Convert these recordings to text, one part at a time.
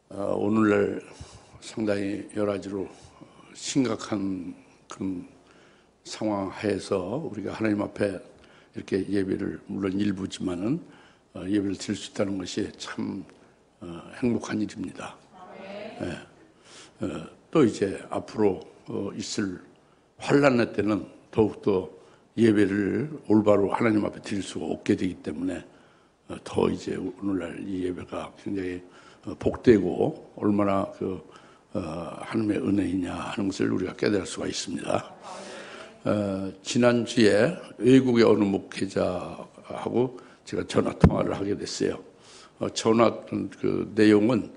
오늘날 상당히 여러 가지로 심각한 그런 상황 하에서 우리가 하나님 앞에 이렇게 예배를 물론 일부지만은 예배를 드릴 수 있다는 것이 참 행복한 일입니다. 또 이제 앞으로 있을 환난의 때는 더욱더 예배를 올바로 하나님 앞에 드릴 수가 없게 되기 때문에 더 이제 오늘날 이 예배가 굉장히 복되고 얼마나 하나님의 은혜이냐 하는 것을 우리가 깨달을 수가 있습니다. 지난주에 외국의 어느 목회자하고 제가 전화 통화를 하게 됐어요. 전화 그 내용은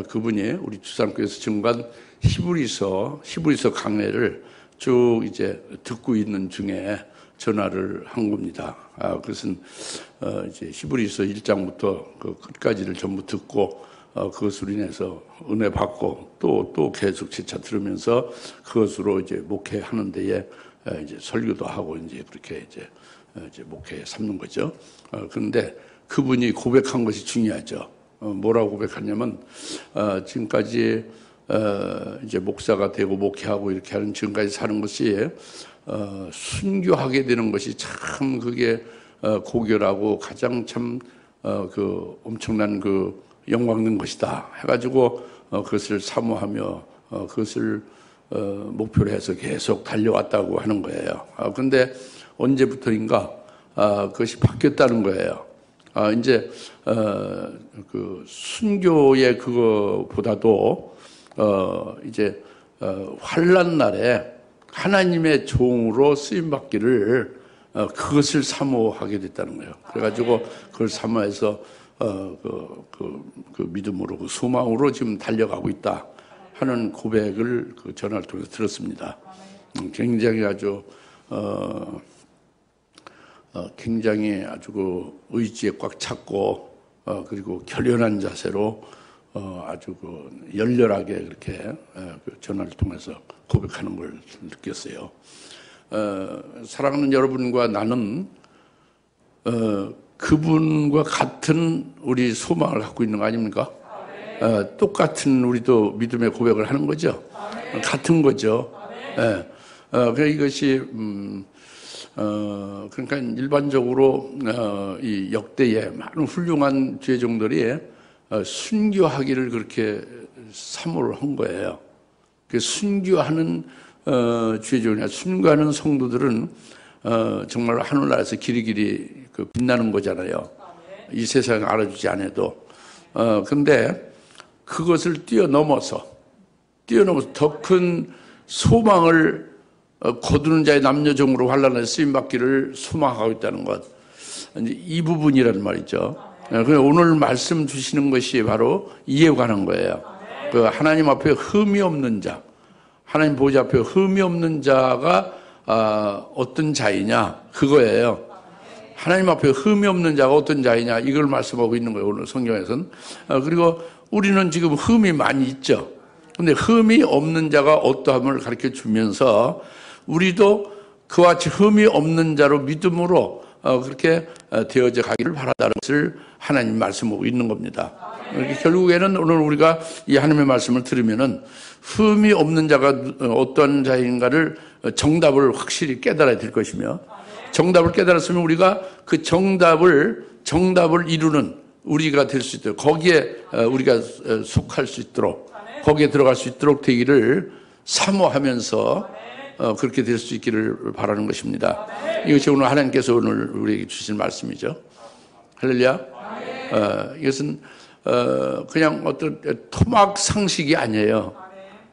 그분이 우리 주산교회에서 증거한 히브리서 강해를 쭉 이제 듣고 있는 중에 전화를 한 겁니다. 그것은 이제 히브리서 1장부터 그 끝까지를 전부 듣고 그것으로 인해서 은혜 받고 또 계속 재차 들으면서 그것으로 이제 목회하는 데에 이제 설교도 하고 이제 그렇게 이제 목회에 삼는 거죠. 그런데 그분이 고백한 것이 중요하죠. 뭐라고 고백하냐면 지금까지 이제 목사가 되고 목회하고 이렇게 하는 지금까지 사는 것이 순교하게 되는 것이 참 그게 고결하고 가장 참 그 엄청난 그 영광된 것이다 해가지고 그것을 사모하며 그것을 목표로 해서 계속 달려왔다고 하는 거예요. 그런데 언제부터인가 그것이 바뀌었다는 거예요. 이제 그 순교의 그거보다도 이제 환난 날에 하나님의 종으로 쓰임 받기를 그것을 사모하게 됐다는 거예요. 그래가지고 그걸 사모해서 그 믿음으로 그 소망으로 지금 달려가고 있다 하는 고백을 그 전화를 통해서 들었습니다. 굉장히 아주 굉장히 아주 그 의지에 꽉 찼고 그리고 결연한 자세로 아주 그 열렬하게 그렇게 그 전화를 통해서 고백하는 걸 느꼈어요. 사랑하는 여러분과 나는 그분과 같은 우리 소망을 갖고 있는 거 아닙니까? 똑같은 우리도 믿음의 고백을 하는 거죠. 같은 거죠. 그러니까 이것이 그러니까 일반적으로 이 역대에 많은 훌륭한 죄종들이 순교하기를 그렇게 사모를 한 거예요. 그 순교하는 죄종이나 순교하는 성도들은 정말 하늘나라에서 길이길이 그 빛나는 거잖아요. 이 세상에 알아주지 않아도. 근데 그것을 뛰어넘어서 더 큰 소망을 거두는 자의 남녀종으로 환난에 쓰임받기를 소망하고 있다는 것. 이 부분이란 말이죠. 오늘 말씀 주시는 것이 바로 이에 관한 거예요. 그 하나님 앞에 흠이 없는 자, 하나님 보좌 앞에 흠이 없는 자가 어떤 자이냐 그거예요. 하나님 앞에 흠이 없는 자가 어떤 자이냐 이걸 말씀하고 있는 거예요. 오늘 성경에서는. 그리고 우리는 지금 흠이 많이 있죠. 근데 흠이 없는 자가 어떠함을 가르쳐 주면서 우리도 그와 같이 흠이 없는 자로 믿음으로 그렇게 되어져 가기를 바란다는 것을 하나님 말씀하고 있는 겁니다. 결국에는 오늘 우리가 이 하나님의 말씀을 들으면은 흠이 없는 자가 어떤 자인가를 정답을 확실히 깨달아야 될 것이며 정답을 깨달았으면 우리가 그 정답을 이루는 우리가 될 수 있도록 거기에 우리가 속할 수 있도록 거기에 들어갈 수 있도록 되기를 사모하면서 그렇게 될 수 있기를 바라는 것입니다. 이것이 오늘 하나님께서 오늘 우리에게 주신 말씀이죠. 할렐루야. 이것은 그냥 어떤 토막 상식이 아니에요.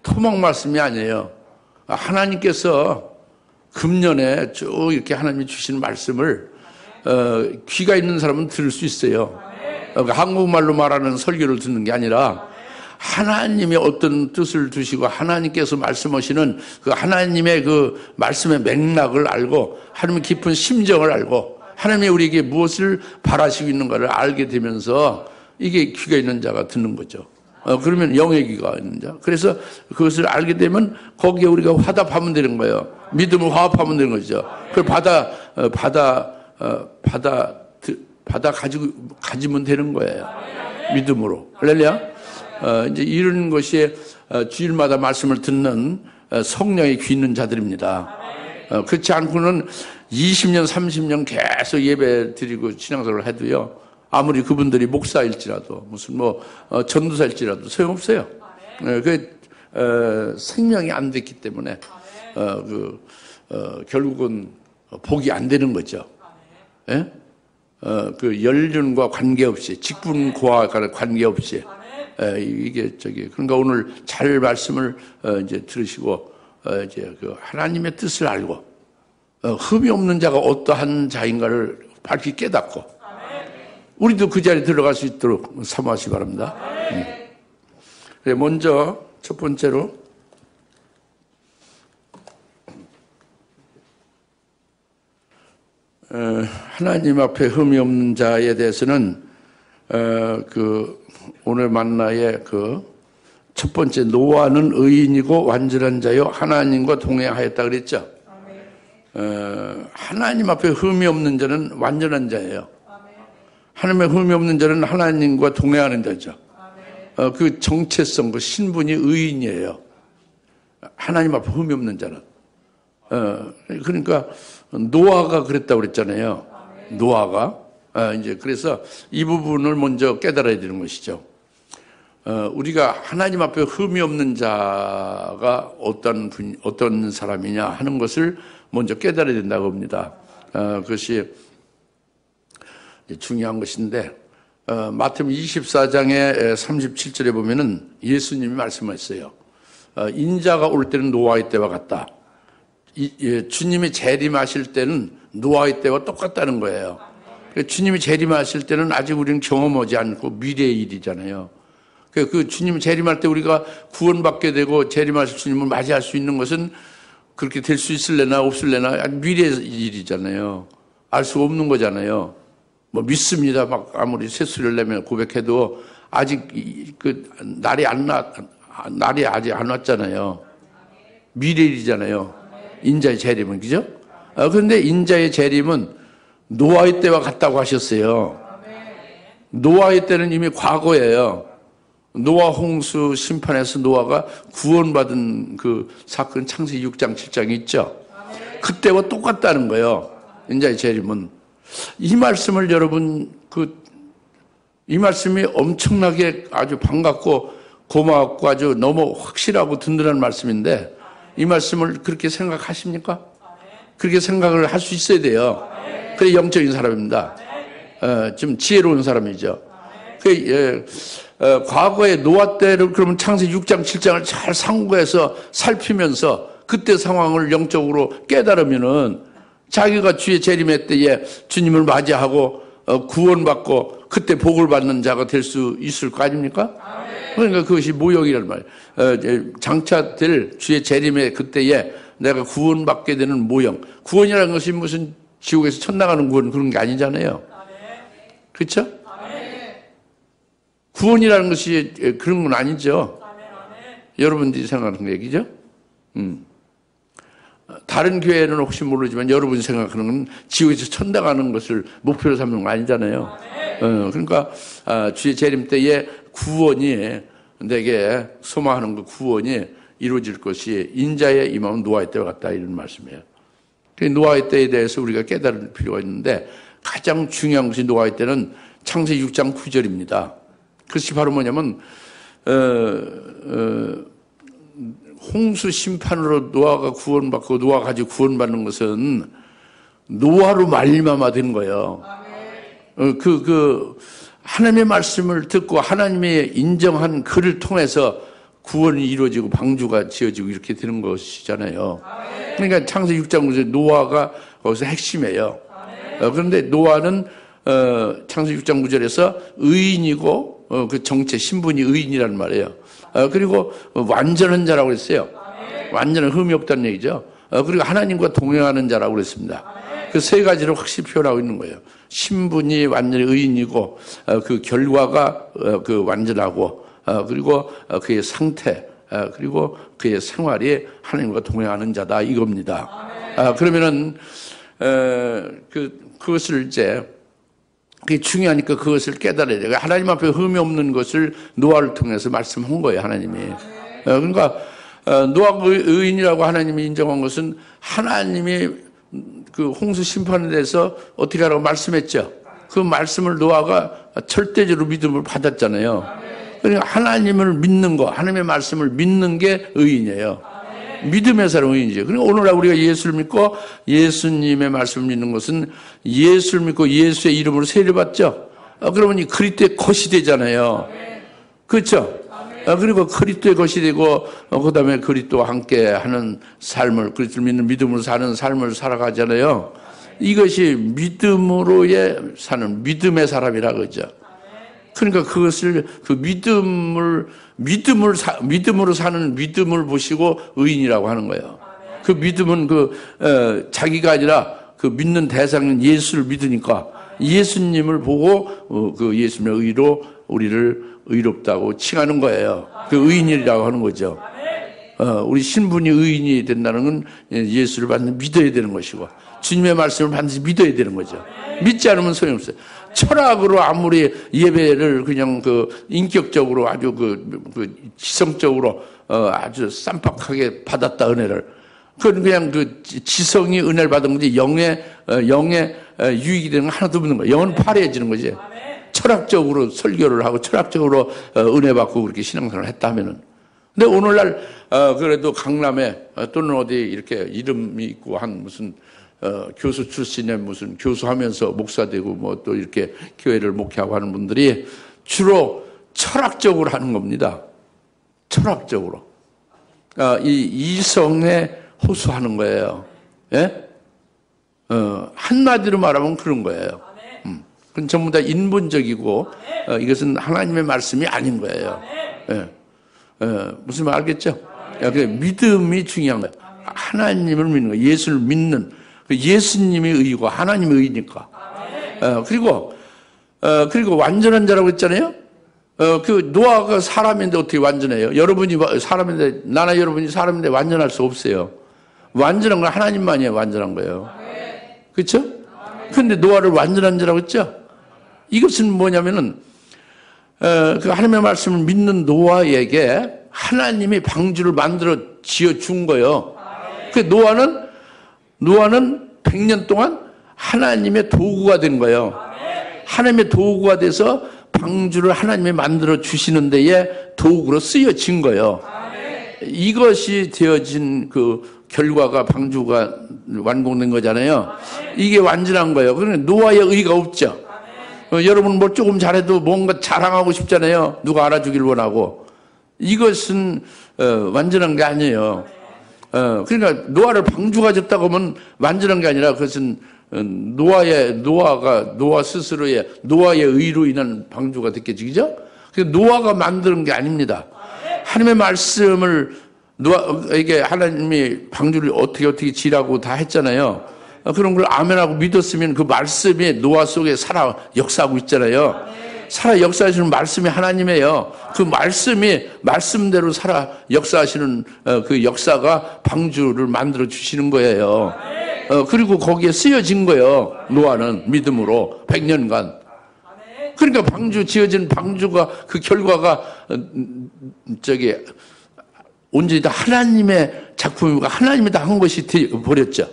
토막 말씀이 아니에요. 하나님께서 금년에 쭉 이렇게 하나님이 주시는 말씀을 귀가 있는 사람은 들을 수 있어요. 한국말로 말하는 설교를 듣는 게 아니라 하나님이 어떤 뜻을 두시고 하나님께서 말씀하시는 그 하나님의 그 말씀의 맥락을 알고 하나님의 깊은 심정을 알고 하나님이 우리에게 무엇을 바라시고 있는가를 알게 되면서 이게 귀가 있는 자가 듣는 거죠. 그러면 영의 귀가 있는 자. 그래서 그것을 알게 되면 거기에 우리가 화답하면 되는 거예요. 믿음을 화합하면 되는 거죠. 그걸 가지면 되는 거예요. 믿음으로. 할렐루야. 이제 이런 것이 주일마다 말씀을 듣는 성령의 귀 있는 자들입니다. 그렇지 않고는 20년, 30년 계속 예배 드리고 신앙생활을 해도요, 아무리 그분들이 목사일지라도, 무슨 전도사일지라도 소용없어요. 생명이 안 됐기 때문에, 결국은 복이 안 되는 거죠. 예? 그 연륜과 관계없이, 직분과 관계없이, 그러니까 오늘 잘 말씀을 이제 들으시고, 이제 그 하나님의 뜻을 알고, 흠이 없는 자가 어떠한 자인가를 밝히 깨닫고, 우리도 그 자리에 들어갈 수 있도록 사모하시기 바랍니다. 먼저, 첫 번째로, 하나님 앞에 흠이 없는 자에 대해서는, 오늘 만나의 첫 번째, 노아는 의인이고 완전한 자요, 하나님과 동행하였다 그랬죠? 하나님 앞에 흠이 없는 자는 완전한 자예요. 하나님의 흠이 없는 자는 하나님과 동행하는 자죠. 그 정체성, 그 신분이 의인이에요. 하나님 앞에 흠이 없는 자는. 그러니까 노아가 그랬다고 그랬잖아요. 노아가. 이제 그래서 이 부분을 먼저 깨달아야 되는 것이죠. 우리가 하나님 앞에 흠이 없는 자가 어떤 사람이냐 하는 것을 먼저 깨달아야 된다고 봅니다. 그것이 중요한 것인데, 마태복음 24장의 37절에 보면은 예수님이 말씀하셨어요. 인자가 올 때는 노아의 때와 같다. 주님이 재림하실 때는 노아의 때와 똑같다는 거예요. 주님이 재림하실 때는 아직 우리는 경험하지 않고 미래의 일이잖아요. 그 주님 재림할 때 우리가 구원받게 되고 재림하실 주님을 맞이할 수 있는 것은 그렇게 될 수 있을래나 없을래나 미래의 일이잖아요. 알 수 없는 거잖아요. 믿습니다. 막 아무리 새소리를 내며 고백해도 아직 날이 아직 안 왔잖아요. 미래의 일이잖아요. 인자의 재림은, 그죠? 그런데 인자의 재림은 노아의 때와 같다고 하셨어요. 노아의 때는 이미 과거예요. 노아 홍수 심판에서 노아가 구원받은 그 사건 창세기 6장 7장이 있죠. 그때와 똑같다는 거예요. 인자의 재림은. 이 말씀을 여러분, 이 말씀이 엄청나게 아주 반갑고 고맙고 아주 너무 확실하고 든든한 말씀인데, 이 말씀을 그렇게 생각하십니까? 그렇게 생각을 할 수 있어야 돼요. 그래 영적인 사람입니다. 좀 지혜로운 사람이죠. 과거의 노아 때를 그러면 창세기 6장 7장을 잘 상고해서 살피면서 그때 상황을 영적으로 깨달으면은 자기가 주의 재림의 때에 주님을 맞이하고 구원받고 그때 복을 받는 자가 될 수 있을 거 아닙니까? 그러니까 그것이 모형이란 말이에요. 장차될 주의 재림의 그때에 내가 구원받게 되는 모형. 구원이라는 것이 무슨 지옥에서 천 나가는 구원 그런 게 아니잖아요. 그렇죠? 구원이라는 것이 그런 건 아니죠. 여러분들이 생각하는 얘기죠. 다른 교회는 혹시 모르지만 여러분이 생각하는 건 지옥에서 천당하는 것을 목표로 삼는 거 아니잖아요. 그러니까 주의 재림 때에 구원이 내게 소망하는 그 구원이 이루어질 것이 인자의 임함은 노아의 때와 같다 이런 말씀이에요. 노아의 때에 대해서 우리가 깨달을 필요가 있는데 가장 중요한 것이 노아의 때는 창세기 6장 9절입니다. 그것이 바로 뭐냐면 홍수 심판으로 노아가 구원받고 노아가 가지고 구원받는 것은 노아로 말미암아 된 거예요. 하나님의 말씀을 듣고 하나님의 인정한 그를 통해서 구원이 이루어지고 방주가 지어지고 이렇게 되는 것이잖아요. 그러니까 창세기 6장 9절 노아가 거기서 핵심이에요. 그런데 노아는 창세기 6장 9절에서 의인이고 그 정체 신분이 의인이라는 말이에요. 그리고 완전한 자라고 그랬어요. 완전한 흠이 없다는 얘기죠. 그리고 하나님과 동행하는 자라고 그랬습니다. 그 세 가지를 확실히 표현하고 있는 거예요. 신분이 완전히 의인이고 그 결과가 그 완전하고 그리고 그의 상태 그리고 그의 생활이 하나님과 동행하는 자다 이겁니다. 그러면은 그것을 이제 그게 중요하니까 그것을 깨달아야 돼요. 하나님 앞에 흠이 없는 것을 노아를 통해서 말씀한 거예요, 하나님이. 그러니까 노아가 의인이라고 하나님이 인정한 것은 하나님이 그 홍수 심판에 대해서 어떻게 하라고 말씀했죠. 그 말씀을 노아가 절대적으로 믿음을 받았잖아요. 그러니까 하나님을 믿는 거, 하나님의 말씀을 믿는 게 의인이에요. 믿음의 사람 의인이죠. 그러니까 오늘날 우리가 예수를 믿고 예수님의 말씀을 믿는 것은 예수를 믿고 예수의 이름으로 세례받죠. 그러면 이 그리스도의 것이 되잖아요. 그렇죠? 그리고 그리스도의 것이 되고 그다음에 그리스도와 함께 하는 삶을, 그리스도를 믿는 믿음으로 사는 삶을 살아가잖아요. 이것이 믿음으로의 사는 믿음의 사람이라 그러죠. 그러니까 그것을 그 믿음으로 사는 믿음을 보시고 의인이라고 하는 거예요. 그 믿음은 자기가 아니라 그 믿는 대상은 예수를 믿으니까 예수님을 보고 그 예수님의 의로 우리를 의롭다고 칭하는 거예요. 그 의인이라고 하는 거죠. 우리 신분이 의인이 된다는 건 예수를 반드시 믿어야 되는 것이고 주님의 말씀을 반드시 믿어야 되는 거죠. 믿지 않으면 소용없어요. 철학으로 아무리 예배를 그냥 인격적으로 아주 지성적으로 아주 쌈박하게 받았다 은혜를. 그건 그냥 지성이 은혜를 받은 거지 영의 유익이 되는 건 하나도 없는 거예요. 영은 파래해지는 거지. 철학적으로 설교를 하고 철학적으로 은혜 받고 그렇게 신앙생활을 했다면은. 근데 오늘날 그래도 강남에 또는 어디 이렇게 이름이 있고 한 무슨 교수 출신의 무슨 교수하면서 목사 되고 뭐 또 이렇게 교회를 목회하고 하는 분들이 주로 철학적으로 하는 겁니다. 철학적으로. 이 이성에 호소하는 거예요. 예? 한마디로 말하면 그런 거예요. 그건 전부 다 인본적이고 이것은 하나님의 말씀이 아닌 거예요. 예. 무슨 말 알겠죠? 믿음이 중요한 거예요. 하나님을 믿는 거예요. 예수를 믿는. 예수님이 의이고 하나님이 의니까. 그리고 완전한 자라고 했잖아요. 그 노아가 사람인데 어떻게 완전해요? 여러분이 사람인데 나나 여러분이 사람인데 완전할 수 없어요. 완전한 건 하나님만이에요. 완전한 거예요. 그렇죠? 근데 노아를 완전한 자라고 했죠. 이것은 뭐냐면은 그 하나님의 말씀을 믿는 노아에게 하나님이 방주를 만들어 지어 준 거예요. 그 노아는 100년 동안 하나님의 도구가 된 거예요. 하나님의 도구가 돼서 방주를 하나님이 만들어 주시는 데에 도구로 쓰여진 거예요. 이것이 되어진 그 결과가 방주가 완공된 거잖아요. 이게 완전한 거예요. 그러니까 노아의 의가 없죠. 여러분 뭐 조금 잘해도 뭔가 자랑하고 싶잖아요. 누가 알아주길 원하고. 이것은 완전한 게 아니에요. 그러니까 노아를 방주가 졌다고 하면 완전한 게 아니라 그것은 노아 스스로의 노아의 의로 인한 방주가 됐겠지, 그죠? 노아가 만드는 게 아닙니다. 하나님의 말씀을 노아에게 하나님이 방주를 어떻게 지라고 다 했잖아요. 그런 걸 아멘하고 믿었으면 그 말씀이 노아 속에 살아 역사하고 있잖아요. 살아 역사하시는 말씀이 하나님이에요. 그 말씀이 말씀대로 살아 역사하시는 그 역사가 방주를 만들어 주시는 거예요. 그리고 거기에 쓰여진 거예요. 노아는 믿음으로 100년간. 그러니까 지어진 방주가 그 결과가 온전히 다 하나님의 작품이고 하나님이 다 한 것이 버렸죠.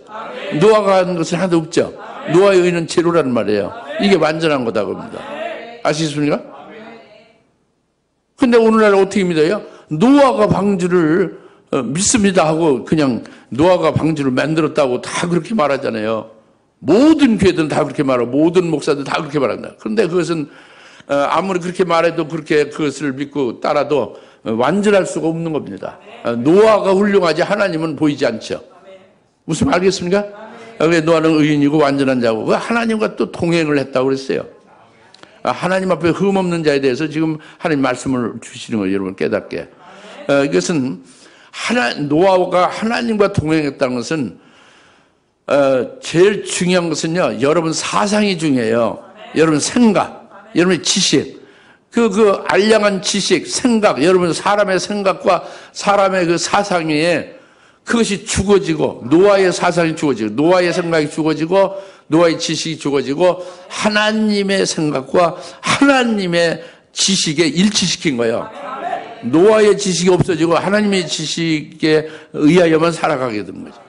노아가 한 것은 하나도 없죠. 노아의 의는 제로라는 말이에요. 이게 완전한 거다 그럽니다. 아시겠습니까? 근데 오늘날 어떻게 믿어요? 노아가 방주를 믿습니다 하고 그냥 노아가 방주를 만들었다고 다 그렇게 말하잖아요. 모든 교회들은 다 그렇게 말하고 모든 목사들 다 그렇게 말한다. 그런데 그것은 아무리 그렇게 말해도 그렇게 그것을 믿고 따라도 완전할 수가 없는 겁니다. 노아가 훌륭하지 하나님은 보이지 않죠. 무슨 말 알겠습니까? 노아는 의인이고 완전한 자고 하나님과 또 동행을 했다고 그랬어요. 하나님 앞에 흠없는 자에 대해서 지금 하나님 말씀을 주시는 거예요. 여러분 깨닫게. 이것은 노아가 하나님과 동행했다는 것은 제일 중요한 것은요. 여러분 사상이 중요해요. 여러분 생각, 여러분의 지식. 그 알량한 지식, 생각, 여러분 사람의 생각과 사람의 그 사상에 그것이 죽어지고 노아의 사상이 죽어지고 노아의 생각이 죽어지고 노아의 지식이 죽어지고 하나님의 생각과 하나님의 지식에 일치시킨 거예요. 노아의 지식이 없어지고 하나님의 지식에 의하여만 살아가게 된 거죠.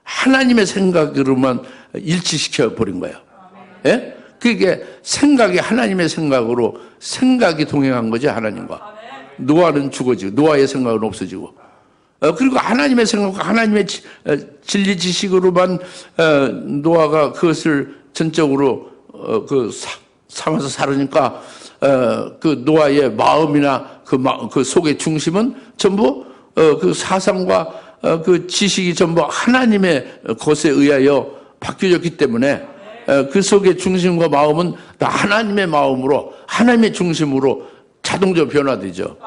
하나님의 생각으로만 일치시켜 버린 거예요. 예? 그게 생각이 하나님의 생각으로 생각이 동행한 거죠. 하나님과. 노아는 죽어지고 노아의 생각은 없어지고 그리고 하나님의 생각과 하나님의 진리 지식으로만 노아가 그것을 전적으로 삼아서 살으니까 그 노아의 마음이나 그 속의 중심은 전부 그 사상과 그 지식이 전부 하나님의 것에 의하여 바뀌어졌기 때문에 그 속의 중심과 마음은 다 하나님의 마음으로 하나님의 중심으로 자동적으로 변화되죠.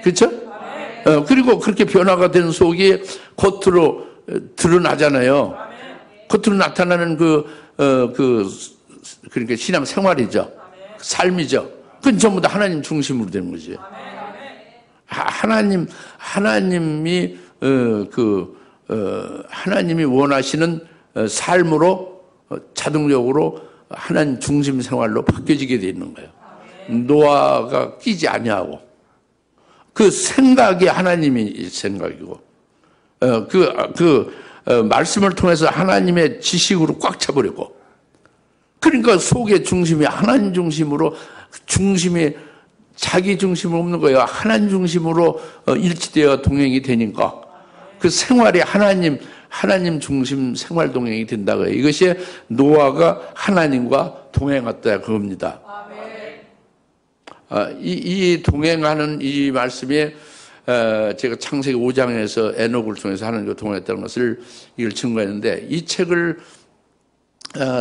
그렇죠? 그리고 그렇게 변화가 된 속이 겉으로 드러나잖아요. 겉으로 나타나는 그러니까 신앙 생활이죠. 삶이죠. 그건 전부 다 하나님 중심으로 되는 거지. 하나님이 하나님이 원하시는 삶으로 자동적으로 하나님 중심 생활로 바뀌어지게 돼 있는 거예요. 노아가 끼지 아니하고 그 생각이 하나님의 생각이고 말씀을 통해서 하나님의 지식으로 꽉 차버리고 그러니까 속의 중심이 하나님 중심으로 중심이 자기 중심 없는 거예요. 하나님 중심으로 일치되어 동행이 되니까 그 생활이 하나님 중심 생활 동행이 된다고요. 이것이 노아가 하나님과 동행했다 그겁니다. 이 동행하는 이 말씀이 제가 창세기 5장에서 에녹을 통해서 하나님과 동행했다는 것을 이걸 증거했는데 이 책을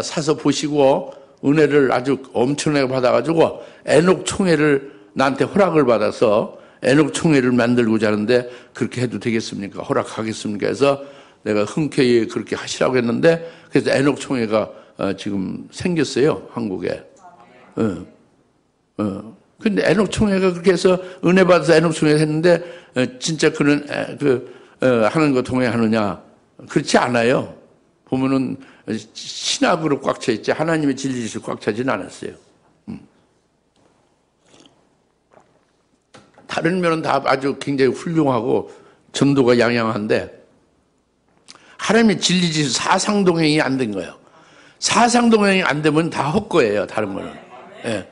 사서 보시고 은혜를 아주 엄청나게 받아가지고 에녹 총회를 나한테 허락을 받아서 에녹 총회를 만들고자 하는데 그렇게 해도 되겠습니까? 허락하겠습니까? 해서 내가 흔쾌히 그렇게 하시라고 했는데 그래서 에녹 총회가 지금 생겼어요. 한국에. 근데 에녹 총회가 그렇게 해서 은혜 받아서 에녹 총회 했는데 진짜 그는 하는 거 동행하느냐? 그렇지 않아요. 보면은 신학으로 꽉 차 있지 하나님의 진리를 꽉 차진 않았어요. 다른 면은 다 아주 굉장히 훌륭하고 전도가 양양한데 하나님의 진리지수 사상동행이 안 된 거예요. 사상동행이 안 되면 다 헛거예요. 다른 거는. 예.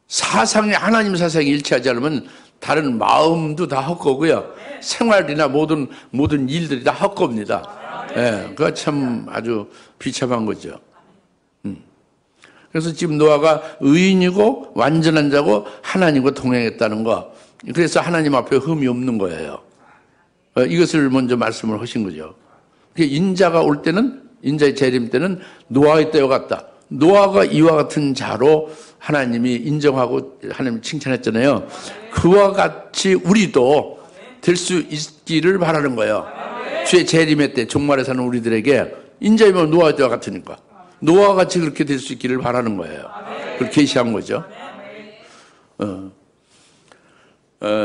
사상이 하나님 사상이 일치하지 않으면 다른 마음도 다 헛거고요. 생활이나 모든 일들이 다 헛겁니다. 예, 그거 참 아주 비참한 거죠. 그래서 지금 노아가 의인이고 완전한 자고 하나님과 동행했다는 거. 그래서 하나님 앞에 흠이 없는 거예요. 이것을 먼저 말씀을 하신 거죠. 인자가 올 때는 인자의 재림 때는 노아의 때와 같다. 노아가 이와 같은 자로 하나님이 인정하고 하나님이 칭찬했잖아요. 그와 같이 우리도 될 수 있기를 바라는 거예요. 주의 재림의 때 종말에 사는 우리들에게 인자이면 노아의 때와 같으니까 노아와 같이 그렇게 될 수 있기를 바라는 거예요. 그걸 계시한 거죠.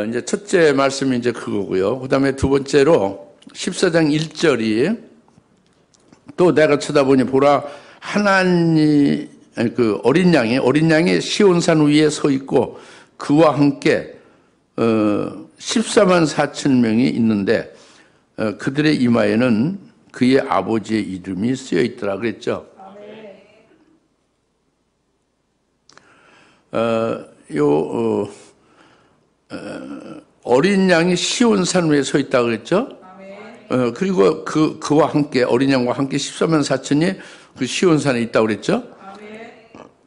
이제 첫째 말씀이 이제 그거고요. 그 다음에 두 번째로 14장 1절이 또 내가 쳐다보니 보라 어린 양이 시온산 위에 서 있고 그와 함께 14만 4천 명이 있는데 그들의 이마에는 그의 아버지의 이름이 쓰여 있더라 그랬죠. 어린 양이 시온산 위에 서 있다고 그랬죠. 그리고 그와 함께 어린 양과 함께 14만 4천이 그 시온산에 있다고 그랬죠.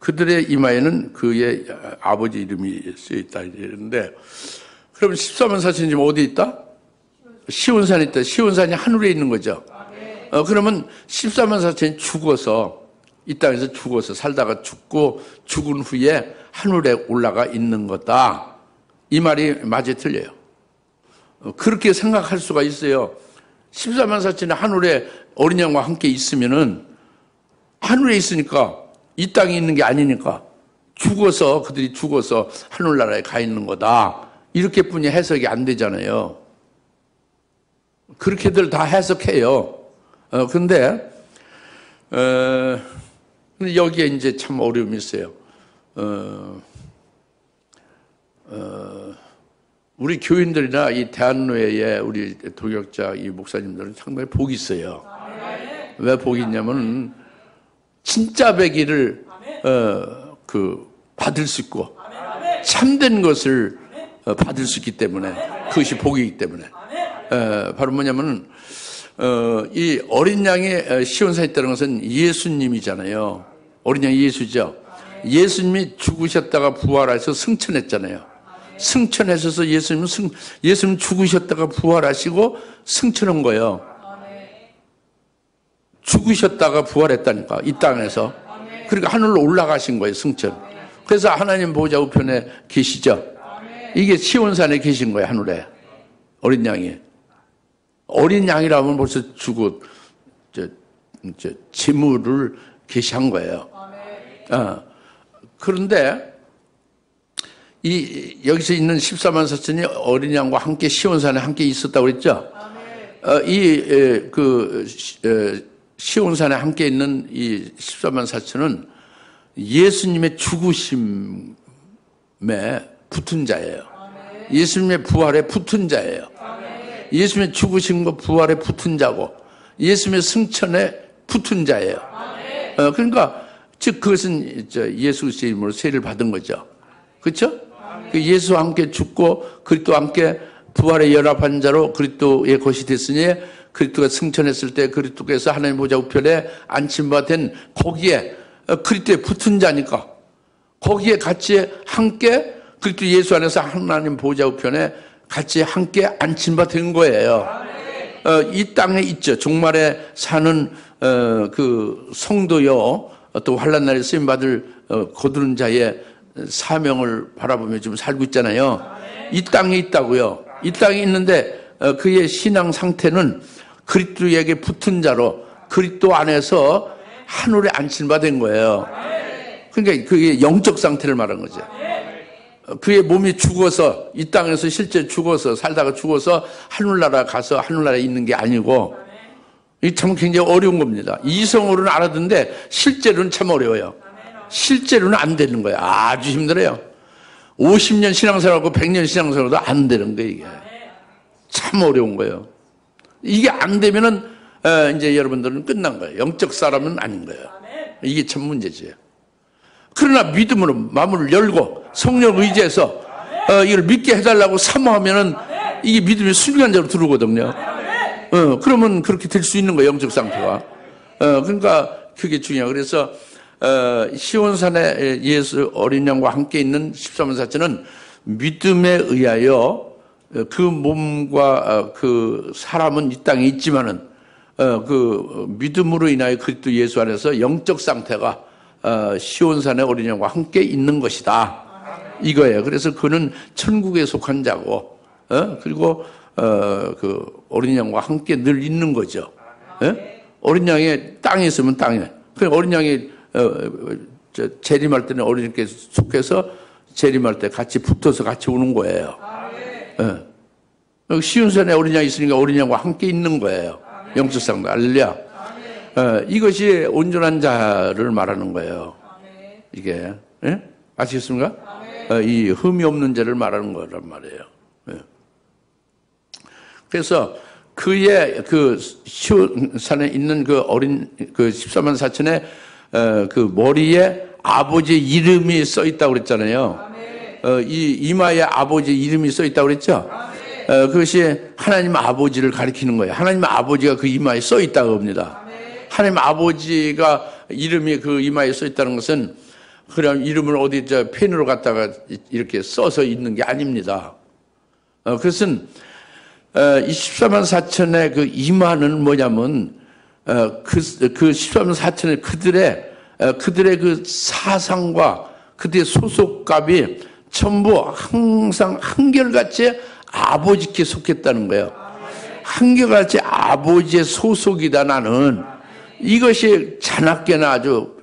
그들의 이마에는 그의 아버지 이름이 쓰여 있다 이랬는데 그럼 14만 4천이 지금 어디 있다? 시온산에 있다. 시온산이 하늘에 있는 거죠. 그러면 14만 4천이 죽어서 이 땅에서 죽어서 살다가 죽고 죽은 후에 하늘에 올라가 있는 거다. 이 말이 맞아 틀려요. 그렇게 생각할 수가 있어요. 14만 4천이 하늘에 어린 양과 함께 있으면은 하늘에 있으니까 이 땅에 있는 게 아니니까 그들이 죽어서 하늘나라에 가 있는 거다. 이렇게뿐이 해석이 안 되잖아요. 그렇게들 다 해석해요. 근데 여기에 이제 참 어려움이 있어요. 우리 교인들이나 이 대한노회의 우리 동역자 이 목사님들은 상당히 복이 있어요. 왜 복이 있냐면 진짜 배기를 받을 수 있고 참된 것을 받을 수 있기 때문에 그것이 복이기 때문에 바로 뭐냐면 이 어린 양의 시온산에 있다는 것은 예수님이잖아요. 어린 양이 예수죠. 예수님이 죽으셨다가 부활하셔서 승천했잖아요. 승천하셔서 예수님 죽으셨다가 부활하시고 승천한 거예요. 죽으셨다가 부활했다니까 이 땅에서. 그러니까 하늘로 올라가신 거예요. 승천. 그래서 하나님 보좌 우편에 계시죠. 이게 시온산에 계신 거예요. 하늘에 어린 양이. 어린 양이라면 벌써 죽고 재물을 계시한 거예요. 그런데 여기서 있는 14만 4천이 어린 양과 함께 시온산에 함께 있었다고 그랬죠. 시온산에 함께 있는 이 14만 4천은 예수님의 죽으심에 붙은 자예요. 예수님의 부활에 붙은 자예요. 예수님의 죽으심과 부활에 붙은 자고 예수님의 승천에 붙은 자예요. 그러니까 즉 그것은 예수 그리스도의 이름으로 세례를 받은 거죠. 그렇죠? 예수와 함께 죽고 그리스도와 함께 부활에 연합한 자로 그리스도의 것이 됐으니 그리스도가 승천했을 때 그리스도께서 하나님 보좌 우편에 안침받은 거기에 그리스도에 붙은 자니까 거기에 같이 함께 그리스도 예수 안에서 하나님 보좌 우편에 같이 함께 안침받은 거예요. 이 땅에 있죠. 종말에 사는 그 성도요 또 환난 날에 쓰임 받을 거두는 자의 사명을 바라보며 지금 살고 있잖아요. 이 땅에 있다고요. 이 땅에 있는데 그의 신앙 상태는 그리스도에게 붙은 자로 그리스도 안에서 하늘에 안침받은 거예요. 그러니까 그게 영적 상태를 말하는 거죠. 그의 몸이 죽어서 이 땅에서 실제 죽어서 살다가 죽어서 하늘나라 가서 하늘나라에 있는 게 아니고 이게 참 굉장히 어려운 겁니다. 이성으로는 알아듣는데 실제로는 참 어려워요. 실제로는 안 되는 거예요. 아주 힘들어요. 50년 신앙생활하고 100년 신앙생활도 안 되는 거예요. 이게 참 어려운 거예요. 이게 안 되면은 이제 여러분들은 끝난 거예요. 영적 사람은 아닌 거예요. 이게 참 문제지. 그러나 믿음으로 마음을 열고 성령 의지해서 이걸 믿게 해달라고 사모하면은 이게 믿음이 순간적으로 들어오거든요. 그러면 그렇게 될 수 있는 거예요. 영적 상태가. 그러니까 그게 중요해요. 그래서 시온산에 예수 어린 양과 함께 있는 14만 4천은 믿음에 의하여 그 몸과 그 사람은 이 땅에 있지만은 그 믿음으로 인하여 그리스도 예수 안에서 영적 상태가 시온산의 어린 양과 함께 있는 것이다. 이거예요. 그래서 그는 천국에 속한 자고 그리고 그 어린 양과 함께 늘 있는 거죠. 어린 양이 땅에 있으면 땅에. 그 어린 양이 재림할 때는 어린 양께 속해서 재림할 때 같이 붙어서 같이 오는 거예요. 시온산에 어린 양이 있으니까 어린 양과 함께 있는 거예요. 영적 상태. 할렐루야. 이것이 온전한 자를 말하는 거예요. 이게 아시겠습니까? 이 흠이 없는 자를 말하는 거란 말이에요. 그래서 그의 그 시온산에 있는 그 어린 그 14만 4천의 그 머리에 아버지의 이름이 써 있다고 그랬잖아요. 이 이마에 아버지의 이름이 써 있다고 그랬죠. 그것이 하나님 아버지를 가리키는 거예요. 하나님 아버지가 그 이마에 써 있다고 합니다. 하나님 아버지가 이름이 그 이마에 써 있다는 것은 그냥 이름을 어디 펜으로 갖다가 이렇게 써서 있는 게 아닙니다. 그것은 이 14만 4천의 그 이마는 뭐냐면 그 14만 4천의 그들의 그 사상과 그들의 소속감이 전부 항상 한결같이 아버지께 속했다는 거예요. 한결같이 아버지의 소속이다 나는. 이것이 자나깨나 아주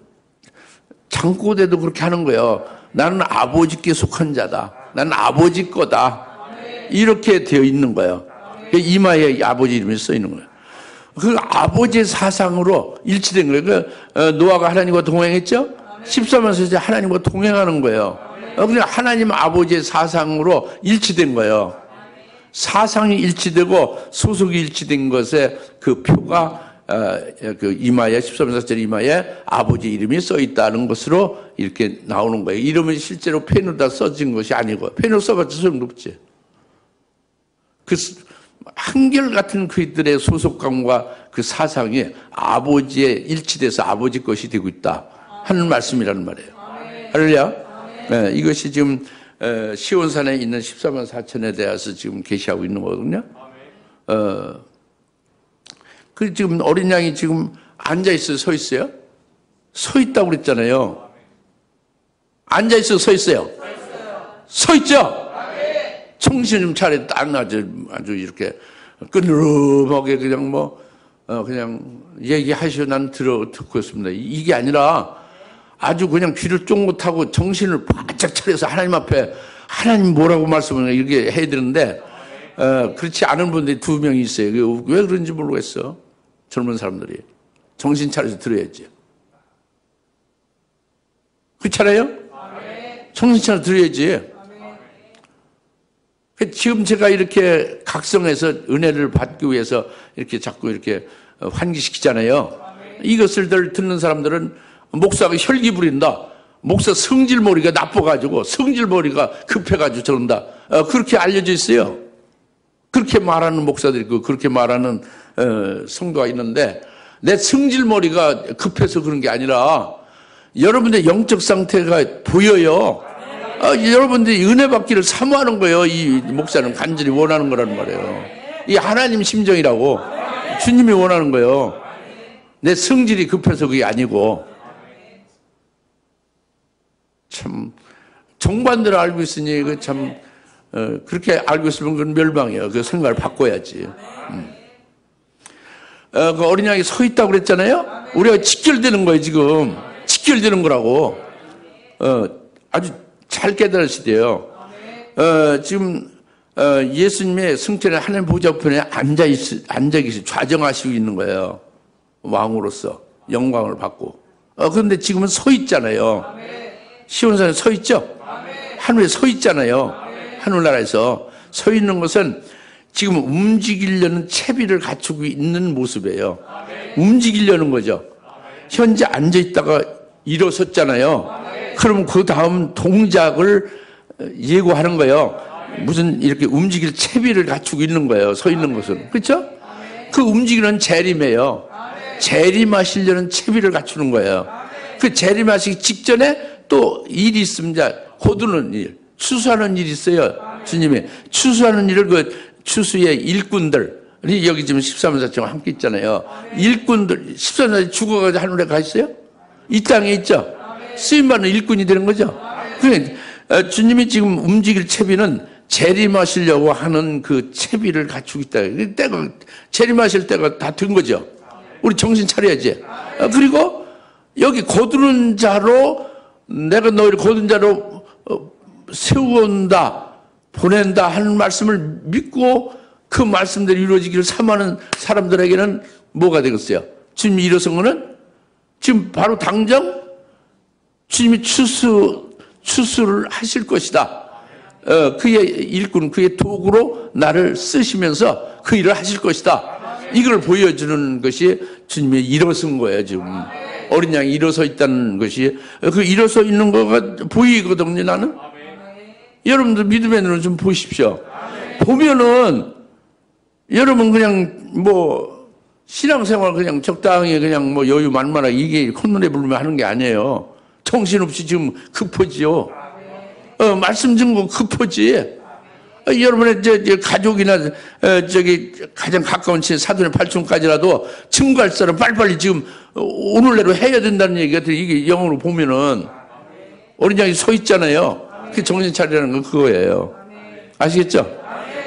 장고대도 그렇게 하는 거예요. 나는 아버지께 속한 자다. 나는 아버지 거다. 이렇게 되어 있는 거예요. 이마에 아버지 이름이 써 있는 거예요. 그 아버지의 사상으로 일치된 거예요. 노아가 하나님과 동행했죠? 14만에서 이제 하나님과 동행하는 거예요. 그냥 하나님 아버지의 사상으로 일치된 거예요. 사상이 일치되고 소속이 일치된 것에 그 표가 그 이마에 13사절 이마에 아버지 이름이 써 있다는 것으로 이렇게 나오는 거예요. 이름은 실제로 펜으로 다 써진 것이 아니고 펜으로 써봤자 소용없지. 그 한결같은 그들의 소속감과 그 사상이 아버지에 일치돼서 아버지 것이 되고 있다 하는 말씀이라는 말이에요. 할렐루야. 네, 이것이 지금 시온산에 있는 14만 4천에 대해서 지금 계시하고 있는 거거든요. 그 지금 어린 양이 지금 앉아 있어요, 서 있어요? 서 있다고 그랬잖아요. 앉아 있어요, 서 있어요? 서 있죠? 정신 좀 차려 딱 아주 이렇게 끈으름하게 그냥 그냥 얘기하시오. 난 듣고 있습니다. 이게 아니라 아주 그냥 귀를 쫑긋하고 정신을 바짝 차려서 하나님 앞에 하나님 뭐라고 말씀을 이렇게 해야 되는데 그렇지 않은 분들이 2명이 있어요. 왜 그런지 모르겠어. 젊은 사람들이 정신 차려서 들어야지. 그렇잖아요? 정신 차려 들어야지. 지금 제가 이렇게 각성해서 은혜를 받기 위해서 이렇게 자꾸 이렇게 환기시키잖아요. 이것을 듣는 사람들은 목사가 혈기 부린다. 목사 성질머리가 나빠가지고 성질머리가 급해가지고 저런다. 그렇게 알려져 있어요. 그렇게 말하는 목사들이 있고 그렇게 말하는 성도가 있는데 내 성질머리가 급해서 그런 게 아니라 여러분의 영적 상태가 보여요. 여러분들이 은혜 받기를 사모하는 거예요. 이 목사는 간절히 원하는 거라는 말이에요. 이 하나님 심정이라고 주님이 원하는 거예요. 내 성질이 급해서 그게 아니고. 참 정반대로 알고 있으니 그 참 그렇게 알고 있으면 그건 멸망이에요. 그 생각을 바꿔야지. 그 어린 양이 서 있다고 그랬잖아요. 우리가 직결되는 거예요. 지금 직결되는 거라고. 아주 잘 깨달으시대요. 지금 예수님의 승천에 하나님 보좌편에 앉아 계시 좌정하시고 있는 거예요. 왕으로서 영광을 받고. 그런데 지금은 서 있잖아요. 시온산에 서 있죠? 하늘에 서 있잖아요. 하늘나라에서 서 있는 것은 지금 움직이려는 채비를 갖추고 있는 모습이에요. 움직이려는 거죠. 현재 앉아 있다가 일어섰잖아요. 그러면 그 다음 동작을 예고하는 거예요. 무슨 이렇게 움직일 채비를 갖추고 있는 거예요. 서 있는 것은. 그렇죠? 그 움직이는 재림이에요. 재림하시려는 채비를 갖추는 거예요. 그 재림하시기 직전에 또 일이 있습니다. 거두는 일, 추수하는 일이 있어요. 주님이 추수하는 일을 그 추수의 일꾼들, 여기 지금 13사처럼 함께 있잖아요. 일꾼들 13사 죽어가지고 하늘에 가 있어요? 이 땅에 있죠. 쓰임받는 일꾼이 되는 거죠. 그러니까 주님이 지금 움직일 채비는 재림하시려고 하는 그 채비를 갖추고 있다. 때가 재림하실 때가 다 된 거죠. 우리 정신 차려야지. 그리고 여기 거두는 자로 내가 너희를 거둔 자로 세워온다, 보낸다 하는 말씀을 믿고 그 말씀대로 이루어지기를 사모하는 사람들에게는 뭐가 되겠어요? 주님이 일어선 거는 지금 바로 당장 주님이 추수를 하실 것이다. 그의 일꾼, 그의 도구로 나를 쓰시면서 그 일을 하실 것이다. 이걸 보여주는 것이 주님이 일어선 거예요, 지금. 어린 양이 일어서 있다는 것이. 그 일어서 있는 거가 보이거든요, 나는. 여러분들 믿음의 눈을 좀 보십시오. 보면은, 여러분 그냥 신앙생활 그냥 적당히 그냥 여유 만만하게 이게 콧눈에 불면 하는 게 아니에요. 정신없이 지금 급하지요. 말씀 듣고 급하지. 여러분의 가족이나 가장 가까운 사돈의 팔촌까지라도 증거할 사람 빨리빨리 지금 오늘 내로 해야 된다는 얘기가 이게 영어로 보면은 어린 양이 서 있잖아요. 그 정신 차리라는 건 그거예요. 아시겠죠?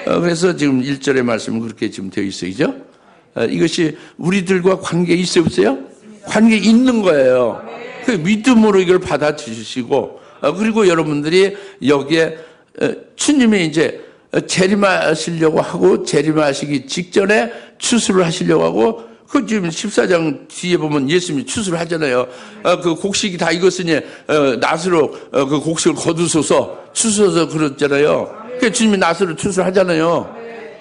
그래서 지금 1절의 말씀은 그렇게 지금 되어 있어요. 이것이 우리들과 관계 있어요, 없어요? 관계 있는 거예요. 그 믿음으로 이걸 받아주시고, 그리고 여러분들이 여기에 주님이 이제 재림하시려고 하고 재림하시기 직전에 추수를 하시려고 하고 그 지금 14장 뒤에 보면 예수님이 추수를 하잖아요. 그 곡식이 다 익었으니 낫으로 그 곡식을 거두소서 추수해서 그랬잖아요. 그 주님이 낫으로 추수를 하잖아요.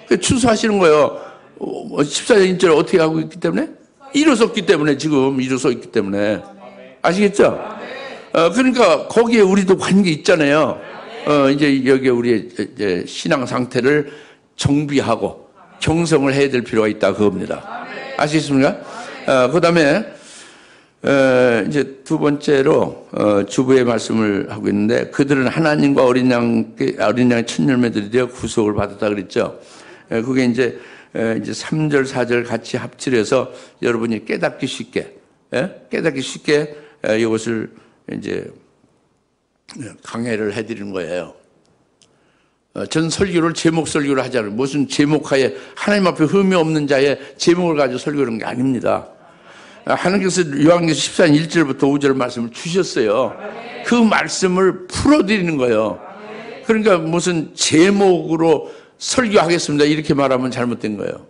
그 추수하시는 거예요. 14장 1절 어떻게 하고 있기 때문에? 일어섰기 때문에 지금 일어서 있기 때문에 아시겠죠? 그러니까 거기에 우리도 관계 있잖아요. 이제 여기 우리의 이제 신앙 상태를 정비하고 경성을 해야 될 필요가 있다 그겁니다. 아시겠습니까? 그 다음에, 이제 두 번째로, 주부의 말씀을 하고 있는데, 그들은 하나님과 어린 양의 첫 열매들이 되어 구속을 받았다 그랬죠. 그게 이제 3절, 4절 같이 합칠해서 여러분이 깨닫기 쉽게 이것을 이제 강해를 해드리는 거예요. 전 설교를 제목 설교를 하잖아요. 무슨 제목하에 하나님 앞에 흠이 없는 자의 제목을 가지고 설교하는 게 아닙니다. 하나님께서 요한계시록 14장 1절부터 5절 말씀을 주셨어요. 그 말씀을 풀어드리는 거예요. 그러니까 무슨 제목으로 설교하겠습니다 이렇게 말하면 잘못된 거예요.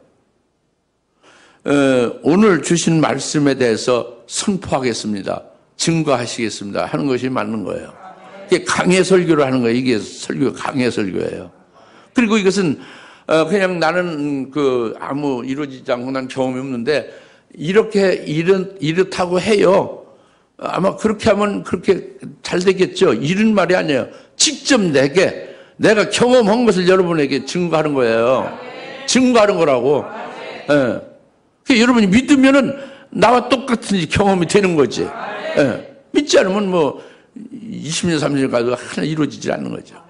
오늘 주신 말씀에 대해서 선포하겠습니다. 증거하시겠습니다 하는 것이 맞는 거예요. 이게 강해 설교를 하는 거예요. 이게 강해 설교예요. 그리고 이것은 그냥 나는 아무 이루어지지 않고 난 경험이 없는데 이렇다고 해요. 아마 그렇게 하면 그렇게 잘 되겠죠. 이런 말이 아니에요. 직접 내가 경험한 것을 여러분에게 증거하는 거예요. 증거하는 거라고. 예. 여러분이 믿으면은 나와 똑같은 경험이 되는 거지. 예. 믿지 않으면 20년, 30년 가도 하나 이루어지지 않는 거죠.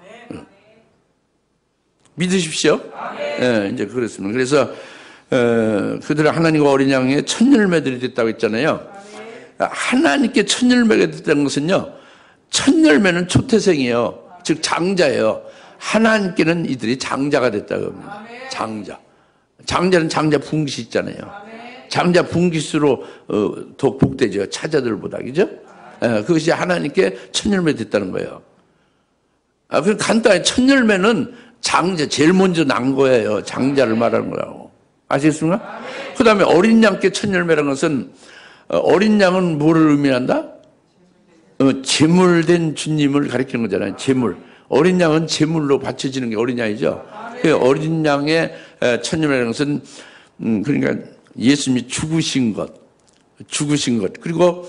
믿으십시오. 예, 이제 그렇습니다. 그래서, 그들은 하나님과 어린 양의 첫 열매들이 됐다고 했잖아요. 하나님께 첫 열매가 됐다는 것은요, 첫 열매는 초태생이에요. 즉, 장자예요. 하나님께는 이들이 장자가 됐다고 합니다. 장자. 장자는 장자 분깃이 있잖아요. 장자 분깃으로 더 복되죠. 차자들보다, 그죠? 그것이 하나님께 첫 열매 됐다는 거예요. 그 간단히 첫 열매는 장자, 제일 먼저 난 거예요. 장자를 말하는 거라고. 아시겠습니까? 그 다음에 어린 양께 첫 열매라는 것은, 어린 양은 뭐를 의미한다? 제물된 주님을 가리키는 거잖아요. 제물. 어린 양은 제물로 바쳐지는 게 어린 양이죠. 그 어린 양의 첫 열매라는 것은, 그러니까 예수님이 죽으신 것. 그리고,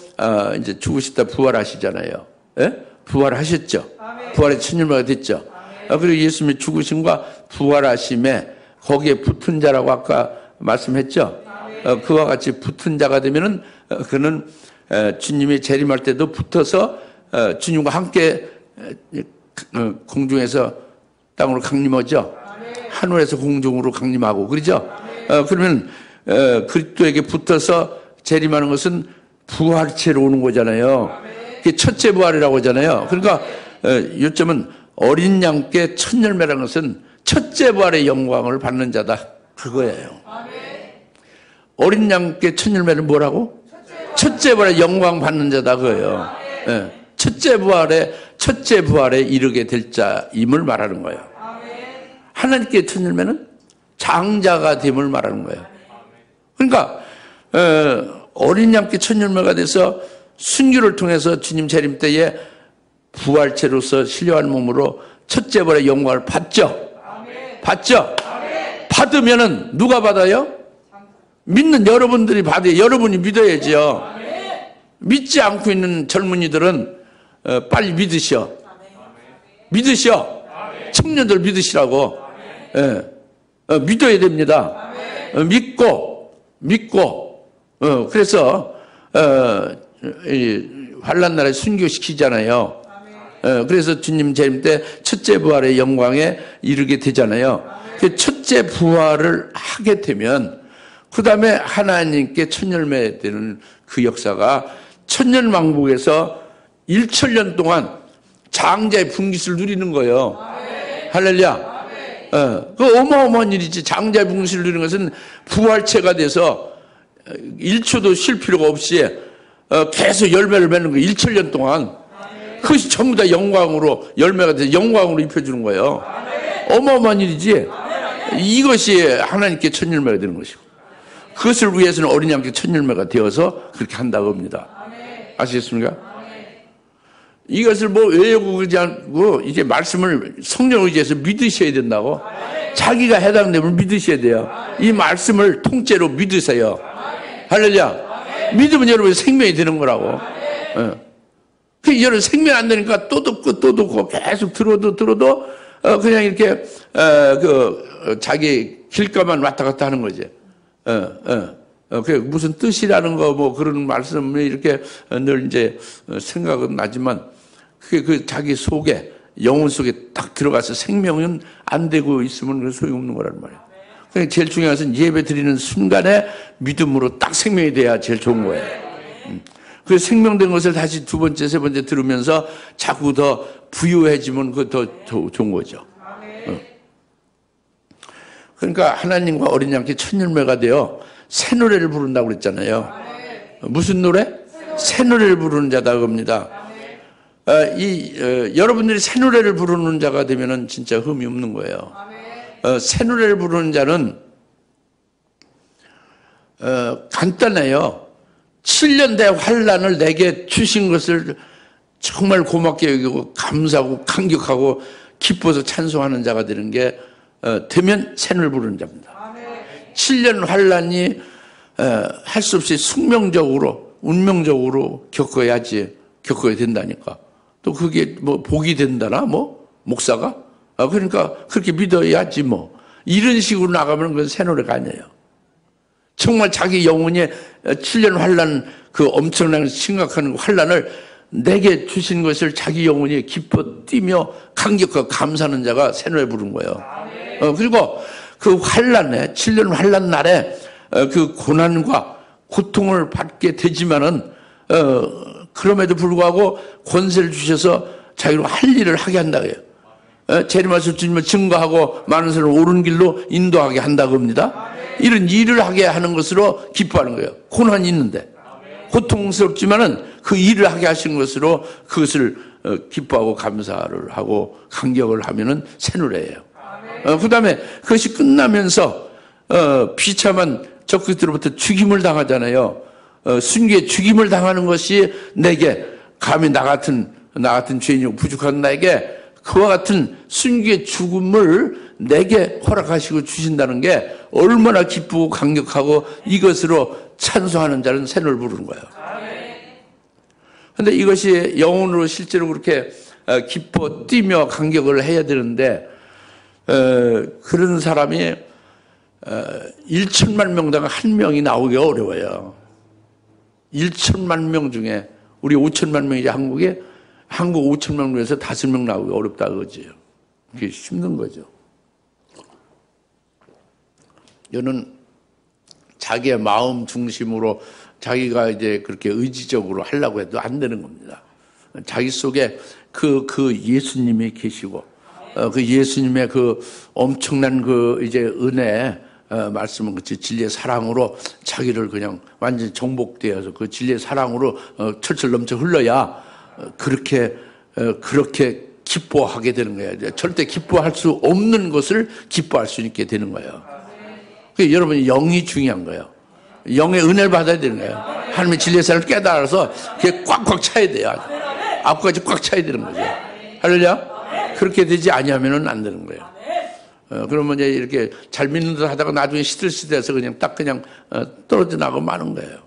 이제 죽으시다 부활하시잖아요. 예? 부활하셨죠. 부활의 첫 열매가 됐죠. 그리고 예수님의 죽으심과 부활하심에 거기에 붙은 자라고 아까 말씀했죠. 그와 같이 붙은 자가 되면은, 그는, 주님이 재림할 때도 붙어서, 주님과 함께, 공중에서 땅으로 강림하죠. 하늘에서 공중으로 강림하고, 그러죠. 그러면, 그리스도에게 붙어서 재림하는 것은 부활체로 오는 거잖아요. 그게 첫째 부활이라고 하잖아요. 그러니까 요점은 어린 양께 첫 열매라는 것은 첫째 부활의 영광을 받는 자다. 그거예요. 어린 양께 첫 열매는 뭐라고? 첫째 부활의 영광 받는 자다. 그거예요. 첫째 부활에 이르게 될 자임을 말하는 거예요. 하나님께 첫 열매는 장자가 됨을 말하는 거예요. 그러니까 어린 양께 첫 열매가 돼서 순교를 통해서 주님 재림 때에 부활체로서 신령한 몸으로 첫째 부활의 영광을 받죠. 받죠. 받으면은 누가 받아요? 믿는 여러분들이 받아요. 여러분이 믿어야죠. 믿지 않고 있는 젊은이들은 빨리 믿으셔. 청년들 믿으시라고. 믿어야 됩니다. 믿고 그래서 환난 날에 순교시키잖아요. 그래서 주님 재림 때 첫째 부활의 영광에 이르게 되잖아요. 그 첫째 부활을 하게 되면 그 다음에 하나님께 첫 열매 되는 그 역사가 천년왕국에서 1천년 동안 장자의 분깃을 누리는 거예요. 할렐루야. 그 어마어마한 일이지. 장자의 분깃을 누리는 것은 부활체가 돼서 1초도 쉴 필요가 없이 계속 열매를 맺는 거예요. 1천년 동안. 그것이 전부 다 영광으로 열매가 돼서 영광으로 입혀주는 거예요. 어마어마한 일이지. 이것이 하나님께 첫 열매가 되는 것이고, 그것을 위해서는 어린 양께 첫 열매가 되어서 그렇게 한다고 합니다. 아시겠습니까? 이것을 뭐 외우지 않고 이제 말씀을 성령 의지해서 믿으셔야 된다고. 자기가 해당되면 믿으셔야 돼요. 이 말씀을 통째로 믿으세요. 할렐루야. 믿으면 여러분 생명이 되는 거라고. 그 여러분 생명 안 되니까 또 듣고 계속 들어도 그냥 이렇게 자기 길가만 왔다 갔다 하는 거지. 그 무슨 뜻이라는 거 뭐 그런 말씀이 이렇게 늘 이제 생각은 나지만 그게 그 자기 속에 영혼 속에 딱 들어가서 생명은 안 되고 있으면 그 소용없는 거란 말이에요. 그러니까 제일 중요한 것은 예배 드리는 순간에 믿음으로 딱 생명이 돼야 제일 좋은 거예요. 그 생명된 것을 다시 두 번째, 세 번째 들으면서 자꾸 더 부유해지면 그거 더 좋은 거죠. 그러니까 하나님과 어린 양께 첫 열매가 되어 새 노래를 부른다고 그랬잖아요. 무슨 노래? 새 노래를 부르는 자다 그럽니다. 여러분들이 새 노래를 부르는 자가 되면은 진짜 흠이 없는 거예요. 새 노래를 부르는 자는 간단해요. 7년 대 환난을 내게 주신 것을 정말 고맙게 여기고 감사하고 감격하고 기뻐서 찬송하는 자가 되는 게 되면 새 노래를 부르는 자입니다. 7년 환난이 할 수 없이 숙명적으로 운명적으로 겪어야 된다니까. 또 그게 뭐 복이 된다나 뭐 목사가 그러니까 그렇게 믿어야지 뭐. 이런 식으로 나가면 그건 새 노래가 아니에요. 정말 자기 영혼이 7년 환난 그 엄청난 심각한 환난을 내게 주신 것을 자기 영혼이 기뻐 뛰며 감격하고 감사하는 자가 새 노래 부르는 거예요. 그리고 그 환난에 7년 환난 날에 그 고난과 고통을 받게 되지만은 그럼에도 불구하고 권세를 주셔서 자기로 할 일을 하게 한다고 해요. 재림하실 주님을 증거하고 많은 사람을 옳은 길로 인도하게 한다고 합니다. 이런 일을 하게 하는 것으로 기뻐하는 거예요. 고난이 있는데 고통스럽지만은 그 일을 하게 하신 것으로 그것을 기뻐하고 감사를 하고 감격을 하면은 새 노래예요. 그 다음에 그것이 끝나면서 비참한 적그리스도로부터 죽임을 당하잖아요. 순교에 죽임을 당하는 것이 내게 감히 나 같은 죄인이고 부족한 나에게 그와 같은 순교의 죽음을 내게 허락하시고 주신다는 게 얼마나 기쁘고 감격하고 이것으로 찬송하는 자는 새 노래를 부르는 거예요. 그런데 이것이 영혼으로 실제로 그렇게 기뻐 뛰며 감격을 해야 되는데 그런 사람이 1천만 명당 한 명이 나오기가 어려워요. 1천만 명 중에 우리 5천만 명이지 한국 5천만 명에서 5명 나오기 어렵다 그거지요. 그게 힘든 거죠. 이는 자기의 마음 중심으로 자기가 이제 그렇게 의지적으로 하려고 해도 안 되는 겁니다. 자기 속에 그 예수님이 계시고 그 예수님의 그 엄청난 그 이제 은혜 말씀은 그치 진리의 사랑으로 자기를 그냥 완전히 정복되어서 그 진리의 사랑으로 철철 넘쳐 흘러야 그렇게 기뻐하게 되는 거예요. 절대 기뻐할 수 없는 것을 기뻐할 수 있게 되는 거예요. 그러니까 여러분이 영이 중요한 거예요. 영의 은혜를 받아야 되는 거예요. 하나님의 진리의 사랑을 깨달아서 그게 꽉꽉 차야 돼요. 앞까지 꽉 차야 되는 거죠. 할렐루야? 그렇게 되지 아니하면은 안 되는 거예요. 그러면 이제 이렇게 잘 믿는 듯 하다가 나중에 시들시들해서 그냥 떨어져 나가고 마는 거예요.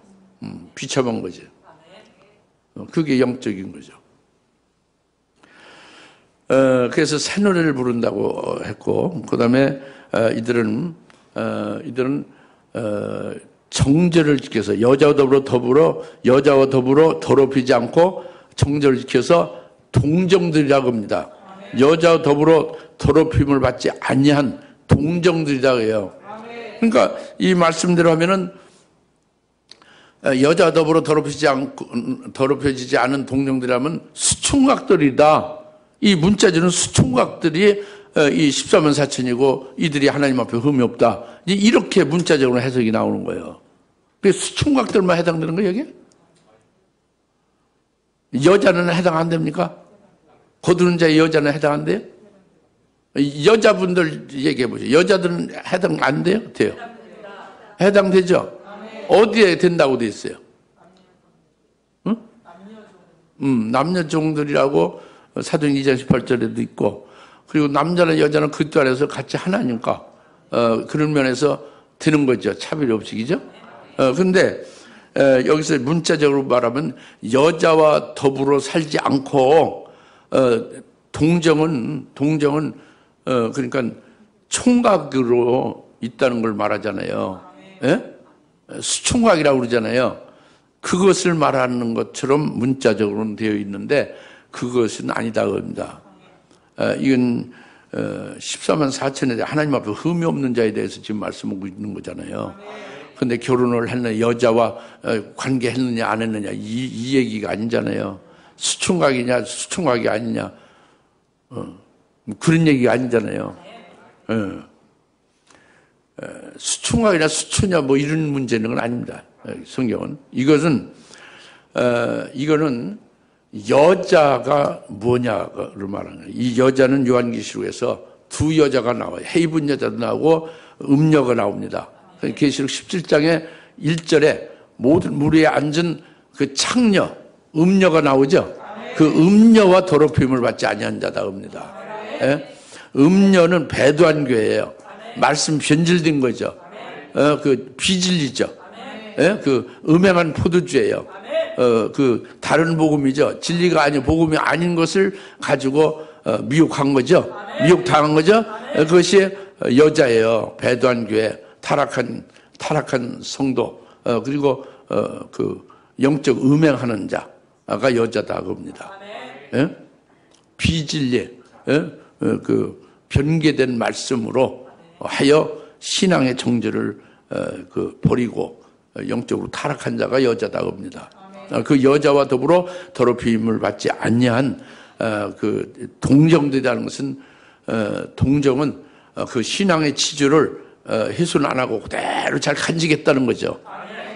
비참한 거죠. 그게 영적인 거죠. 그래서 새 노래를 부른다고 했고, 그 다음에 이들은 정절을 지켜서 여자와 더불어 더럽히지 않고 정절을 지켜서 동정들이라고 합니다. 여자와 더불어 더럽힘을 받지 아니한 동정들이라고 해요. 그러니까 이 말씀대로 하면은 여자와 더불어 더럽혀지지 않은 동정들이라면 수총각들이다. 이 문자적으로는 수총각들이 이 14만 4천이고 이들이 하나님 앞에 흠이 없다. 이렇게 문자적으로 해석이 나오는 거예요. 그 수총각들만 해당되는 거예요, 여기? 여자는 해당 안 됩니까? 거두는 자의 여자는 해당 안 돼요? 여자분들 얘기해 보세요. 여자들은 해당 안 돼요? 돼요? 해당되죠? 어디에 된다고 돼 있어요? 응? 남녀종들이라고 사도행 2장 18절에도 있고, 그리고 남자나 여자는 그리스도 안에서 같이 하나니까 그런 면에서 되는 거죠. 차별이 없이, 그죠? 근데 여기서 문자적으로 말하면 여자와 더불어 살지 않고 동정은 그러니까 총각으로 있다는 걸 말하잖아요. 예? 수총각이라고 그러잖아요. 그것을 말하는 것처럼 문자적으로는 되어 있는데 그것은 아니다 겁니다. 이건 14만 4천에 대해 하나님 앞에 흠이 없는 자에 대해서 지금 말씀하고 있는 거잖아요. 근데 결혼을 했느냐, 여자와 관계했느냐 안 했느냐 이 얘기가 아니잖아요. 수총각이냐 수총각이 아니냐 그런 얘기가 아니잖아요. 수총각이냐 수초냐 뭐 이런 문제는 아닙니다. 성경은 이거는 여자가 뭐냐를 말하는 거예요. 이 여자는 요한계시록에서 두 여자가 나와요. 헤이븐 여자도 나오고 음녀가 나옵니다. 계시록 17장에 1절에 모든 무리에 앉은 그 창녀, 음녀가 나오죠. 그 음녀와 더럽힘을 받지 아니한 자다 옵니다. 예? 음녀는 배도한 교회예요. 말씀 변질된 거죠. 그 비진리죠. 예? 그 음행한 포도주예요. 그 다른 복음이죠. 진리가 아닌 복음이 아닌 것을 가지고 미혹한 거죠. 미혹당한 거죠. 그것이 여자예요. 배도한 교회, 타락한 성도, 그리고 그 영적 음행하는 자가 여자다 그럽니다. 예? 비진리, 예? 그 변개된 말씀으로 하여 신앙의 정죄를 버리고 영적으로 타락한 자가 여자다 그럽니다. 그 여자와 더불어 더럽힘을 받지 아니한 그 동정되다는 것은 동정은 그 신앙의 치주를 훼손 안 하고 그대로 잘 간직했다는 거죠.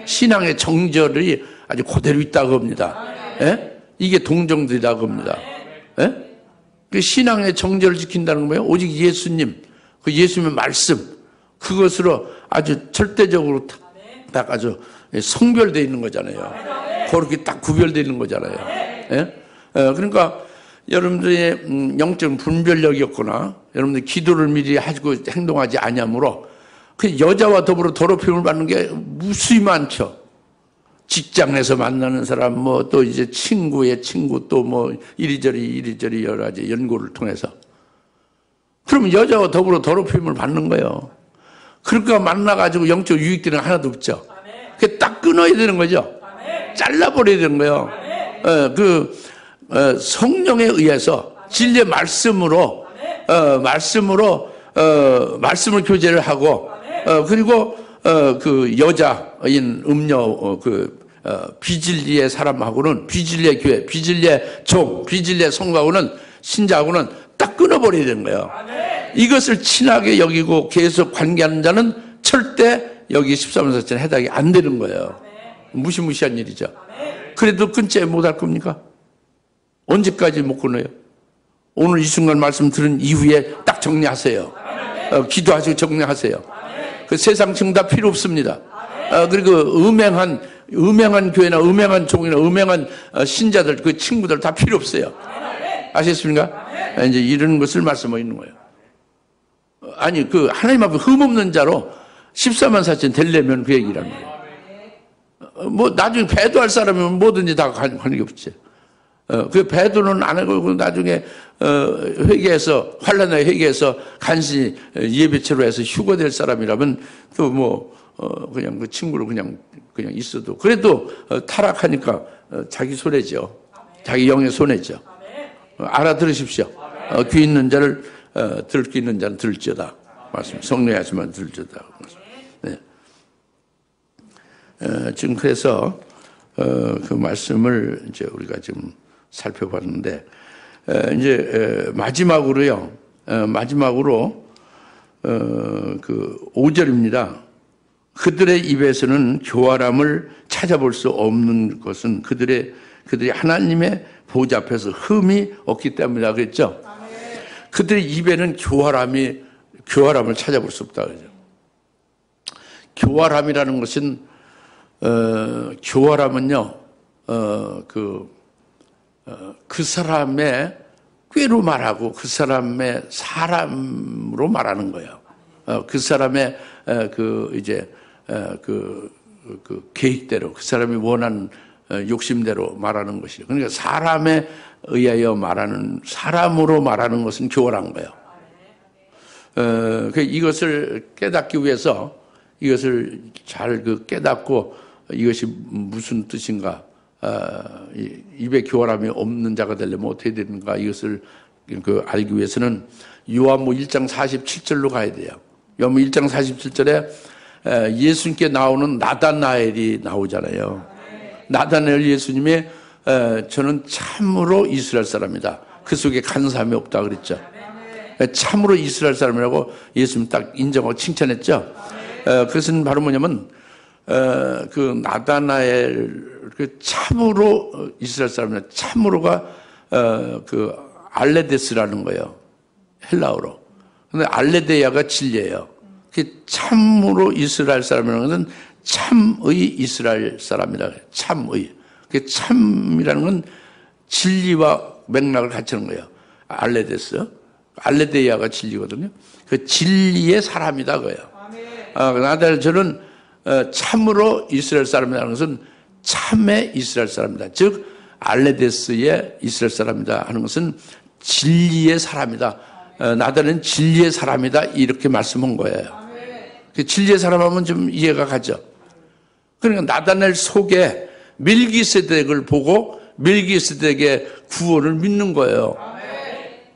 신앙의 정절이 아주 그대로 있다고 합니다. 예? 이게 동정되다고 합니다. 예? 그 신앙의 정절을 지킨다는 건 뭐예요? 오직 예수님, 그 예수님의 말씀, 그것으로 아주 절대적으로 딱 아주 성별되어 있는 거잖아요. 그렇게 딱 구별되어 있는 거잖아요. 예? 그러니까 여러분들의 영적 분별력이 없거나 여러분들 기도를 미리 하고 행동하지 아니하므로 그 여자와 더불어 더럽힘을 받는 게 무수히 많죠. 직장에서 만나는 사람, 뭐 또 이제 친구의 친구, 또 뭐 이리저리 여러 가지 연고를 통해서. 그러면 여자와 더불어 더럽힘을 받는 거예요. 그러니까 만나가지고 영적 유익되는 거 하나도 없죠. 그게 딱 끊어야 되는 거죠. 잘라버려야 되는 거예요. 성령에 의해서 진리의 말씀으로 말씀을 교제를 하고 그리고 그 여자인 음녀 비진리의 사람하고는 비진리의 교회, 비진리의 종, 비진리의 성도하고는 신자하고는 딱 끊어버려야 되는 거예요. 이것을 친하게 여기고 계속 관계하는 자는 절대 여기 13사처럼 해당이 안 되는 거예요. 무시무시한 일이죠. 그래도 끊지 못할 겁니까? 언제까지 못 끊어요? 오늘 이 순간 말씀 들은 이후에 딱 정리하세요. 기도하시고 정리하세요. 그 세상 정답 필요 없습니다. 그리고 음행한 교회나 음행한 종이나 음행한 신자들, 그 친구들 다 필요 없어요. 아셨습니까? 이제 이런 것을 말씀하고 있는 거예요. 아니, 그 하나님 앞에 흠없는 자로 14만 4천 되려면 그 얘기라는 거예요. 뭐 나중에 배도할 사람이면 뭐든지 다 관계 없지. 그 배도는 안 하고 나중에 회개해서 환란에 회개해서 간신히 예배체로 해서 휴거될 사람이라면 또 뭐 그냥 그 친구를 그냥 있어도 그래도 타락하니까 자기 손해죠. 자기 영의 손해죠. 알아들으십시오. 귀 있는 자를 들을 귀 있는 자는 들을지어다. 말씀 성령하시면 들을지어다. 네. 지금 그래서 그 말씀을 이제 우리가 지금 살펴봤는데 이제 마지막으로 그 5절입니다. 그들의 입에서는 교활함을 찾아볼 수 없는 것은 그들이 하나님의 보좌 앞에서 흠이 없기 때문이라 그랬죠. 그들의 입에는 교활함을 찾아볼 수 없다 그러죠. 교활함이라는 것은 교활함은요 그 사람의 꾀로 말하고 그 사람의 사람으로 말하는 거예요. 그 사람의 그 계획대로 그 사람이 원하는 욕심대로 말하는 것이에요. 그러니까 사람에 의하여 말하는, 사람으로 말하는 것은 교활한 거예요. 이것을 깨닫기 위해서 이것을 잘 깨닫고 이것이 무슨 뜻인가, 입에 교활함이 없는 자가 되려면 어떻게 되는가, 이것을 알기 위해서는 요한복음 1장 47절로 가야 돼요. 요한복음 1장 47절에 예수님께 나오는 나다나엘이 나오잖아요. 나다나엘 예수님이 저는 참으로 이스라엘 사람이다. 그 속에 간사함이 없다 그랬죠. 참으로 이스라엘 사람이라고 예수님 딱 인정하고 칭찬했죠. 그것은 바로 뭐냐면 그 나다나엘 그 참으로 이스라엘 사람이다. 참으로가 그 알레데스라는 거예요. 헬라어로. 근데 알레데야가 진리예요. 그 참으로 이스라엘 사람이라는 것은 참의 이스라엘 사람이라 그래요. 참의. 그 참이라는 건 진리와 맥락을 같이 하는 거예요. 알레데스. 알레데야가 진리거든요. 그 진리의 사람이다 그거예요. 나다나엘 저는 참으로 이스라엘 사람이라는 것은 참의 이스라엘 사람이다. 즉 알레데스의 이스라엘 사람이다 하는 것은 진리의 사람이다. 나다나엘은 진리의 사람이다 이렇게 말씀한 거예요. 그 진리의 사람 하면 좀 이해가 가죠. 그러니까 나다나엘 속에 멜기세덱을 보고 멜기세덱의 구원을 믿는 거예요.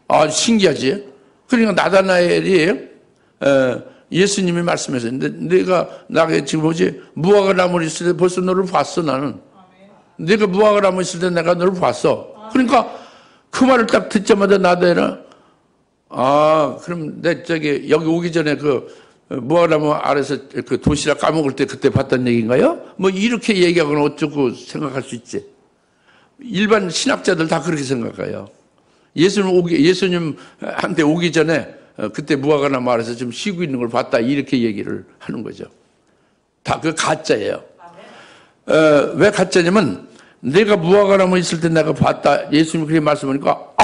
아, 신기하지? 그러니까 나다나엘이 예수님이 말씀하셨어요. 내가 나게 지금 뭐지? 무화과 나무를 있을 때 벌써 너를 봤어 나는. 내가 무화과 나무 있을 때 내가 너를 봤어. 그러니까 그 말을 딱 듣자마자 나다나엘은 그럼 내 여기 오기 전에 무화과나무 아래서 그 도시락 까먹을 때 그때 봤던 얘기인가요? 뭐 이렇게 얘기하거나 어쩌고 생각할 수 있지. 일반 신학자들 다 그렇게 생각해요. 예수님한테 오기 전에 그때 무화과나무 아래서 좀 쉬고 있는 걸 봤다 이렇게 얘기를 하는 거죠. 다 그 가짜예요. 왜 가짜냐면 내가 무화과나무 있을 때 내가 봤다 예수님이 그렇게 말씀하니까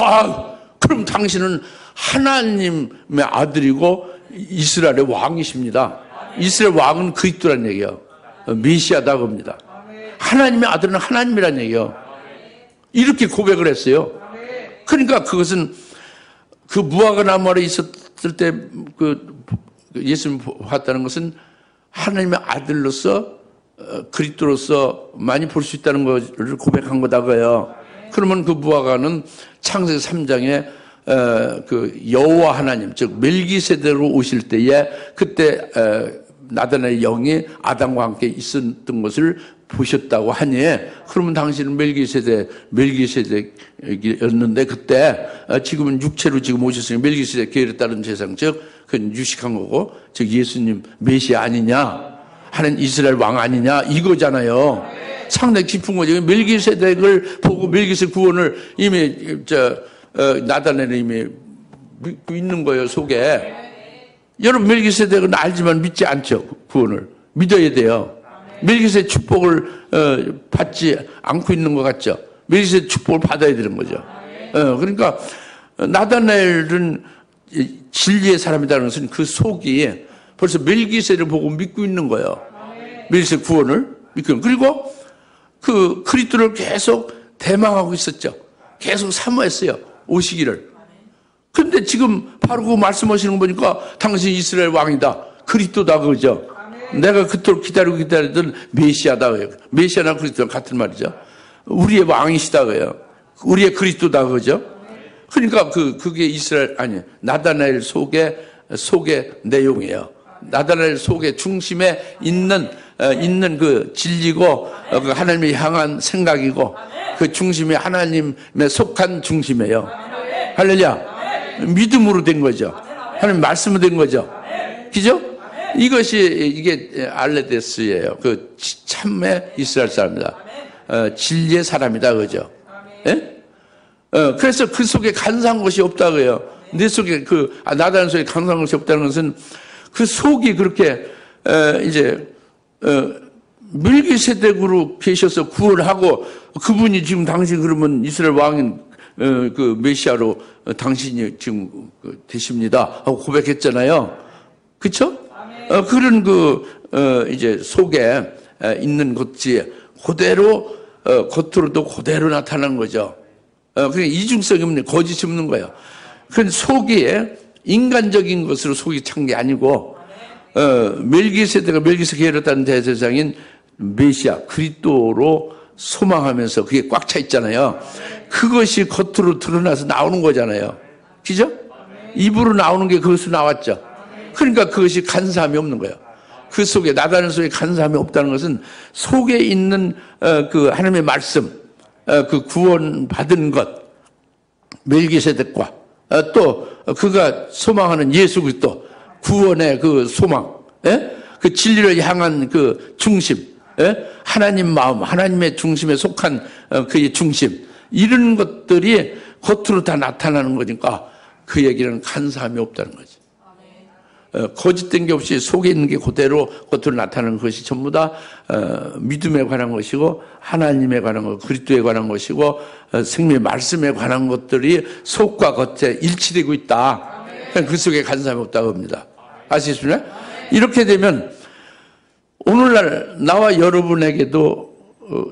그럼 당신은 하나님의 아들이고 이스라엘의 왕이십니다. 이스라엘 왕은 그리스도란 얘기예요. 메시아다 겁니다. 하나님의 아들은 하나님이란 얘기예요. 이렇게 고백을 했어요. 그러니까 그것은 그 무화과 나무 아래 있었을 때 예수님 봤다는 것은 하나님의 아들로서 그리스도로서 많이 볼 수 있다는 것을 고백한 거다고요. 그러면 그 무화과는 창세기 3장에 그 여호와 하나님 즉 멜기세덱으로 오실 때에 그때 나다나엘 영이 아담과 함께 있었던 것을 보셨다고 하니 그러면 당신은 멜기세덱이었는데 그때 지금은 육체로 지금 오셨으니 멜기세덱 계율에 따른 제상 즉 그건 유식한 거고 즉 예수님 메시아 아니냐 하는 이스라엘 왕 아니냐 이거잖아요. 상당히 깊은 거죠. 멜기세덱을 보고 멜기세덱 구원을 이미 나다나엘은 이미 믿고 있는 거예요, 속에. 여러분, 멜기세덱은 알지만 믿지 않죠, 구원을. 믿어야 돼요. 멜기세덱 축복을 받지 않고 있는 것 같죠. 멜기세덱 축복을 받아야 되는 거죠. 그러니까 나다나엘은 진리의 사람이라는 것은 그 속이 벌써 멜기세덱을 보고 믿고 있는 거예요. 멜기세덱 구원을 믿고 있는. 그리고 그 그리스도를 계속 대망하고 있었죠. 계속 사모했어요. 오시기를. 근데 지금 바로 그 말씀하시는 거 보니까 당신 이스라엘 왕이다. 그리스도다 그죠. 내가 그토록 기다리던 메시아다. 메시아나 그리스도랑 같은 말이죠. 우리의 왕이시다 그래요. 우리의 그리스도다 그죠. 그러니까 그게 나다나엘 속의 내용이에요. 나다나엘 속의 중심에 있는 그 진리고 그 하나님을 향한 생각이고 그 중심이 하나님에 속한 중심이에요. 할렐루야. 믿음으로 된 거죠. 하나님 말씀으로 된 거죠. 그죠? 이게 알레데스예요. 그 참의 이스라엘 사람이다. 진리의 사람이다. 그죠? 예? 그래서 그 속에 간사한 것이 없다고요. 내 속에 나다는 속에 강성한 것이 없다는 것은 그 속이 그렇게 멜기세덱으로 계셔서 구원하고 그분이 지금 당신 그러면 이스라엘 왕인 그 메시아로 당신이 지금 되십니다 하고 고백했잖아요. 그렇죠? 그런 이제 속에 있는 것이 그대로 겉으로도 그대로 나타나는 거죠. 그러니까 이중성이 없는 거짓이 없는 거예요. 그 속에 인간적인 것으로 속이 찬 게 아니고 멜기세덱을 계렸다는 대제사장인 메시아 그리스도로 소망하면서 그게 꽉 차 있잖아요. 그것이 겉으로 드러나서 나오는 거잖아요. 그죠? 입으로 나오는 게 그것으로 나왔죠. 그러니까 그것이 간사함이 없는 거예요. 그 속에 나다는 속에 간사함이 없다는 것은 속에 있는 그 하나님의 말씀, 그 구원 받은 것, 멜기세덱과 또 그가 소망하는 예수 그리스도 구원의 그 소망, 그 진리를 향한 그 중심, 하나님 마음, 하나님의 중심에 속한 그의 중심, 이런 것들이 겉으로 다 나타나는 거니까 그 얘기는 간사함이 없다는 거지. 거짓된 게 없이 속에 있는 게 그대로 겉으로 나타나는 것이 전부 다 믿음에 관한 것이고 하나님에 관한 것, 그리스도에 관한 것이고 생명의 말씀에 관한 것들이 속과 겉에 일치되고 있다. 그 속에 간사함이 없다고 합니다. 아시겠습니까? 이렇게 되면 오늘날 나와 여러분에게도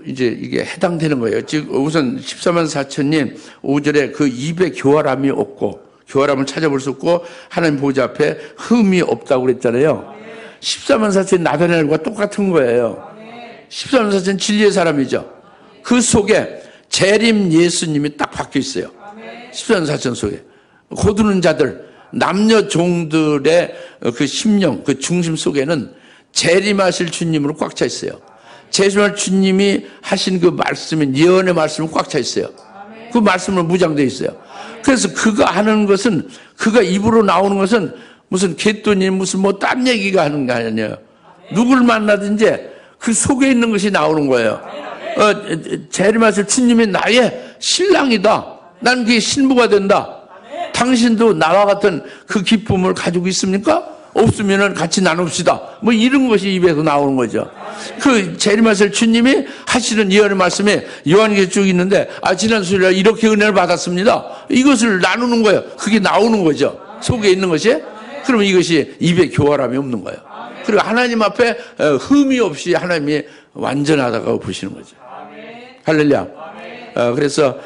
이제 이게 해당되는 거예요. 즉 우선 14만 4천님 5절에 그 입에 교활함이 없고 교활함을 찾아볼 수 없고 하나님 보좌 앞에 흠이 없다고 그랬잖아요. 14만 4천 나다나엘과 똑같은 거예요. 14만 4천 진리의 사람이죠. 그 속에 재림 예수님이 딱 박혀 있어요. 14만 4천 속에 거두는 자들 남녀 종들의 그 심령 그 중심 속에는 재림하실 주님으로 꽉 차 있어요. 재림할 주님이 하신 그 말씀인 예언의 말씀은 꽉 차 있어요. 그 말씀으로 무장되어 있어요. 그래서 그가 하는 것은 그가 입으로 나오는 것은 무슨 개돈이 무슨 뭐 딴 얘기가 하는 게 아니에요. 누굴 만나든지 그 속에 있는 것이 나오는 거예요. 재림하실 주님이 나의 신랑이다. 난 그게 신부가 된다. 당신도 나와 같은 그 기쁨을 가지고 있습니까? 없으면 같이 나눕시다. 뭐 이런 것이 입에서 나오는 거죠. 그 재림하실 주님이 하시는 예언의 말씀에 요한계시록 쭉 있는데 지난 수요일에 이렇게 은혜를 받았습니다. 이것을 나누는 거예요. 그게 나오는 거죠. 속에 있는 것이. 그러면 이것이 입에 교활함이 없는 거예요. 그리고 하나님 앞에 흠이 없이 하나님이 완전하다고 보시는 거죠. 할렐루야. 그래서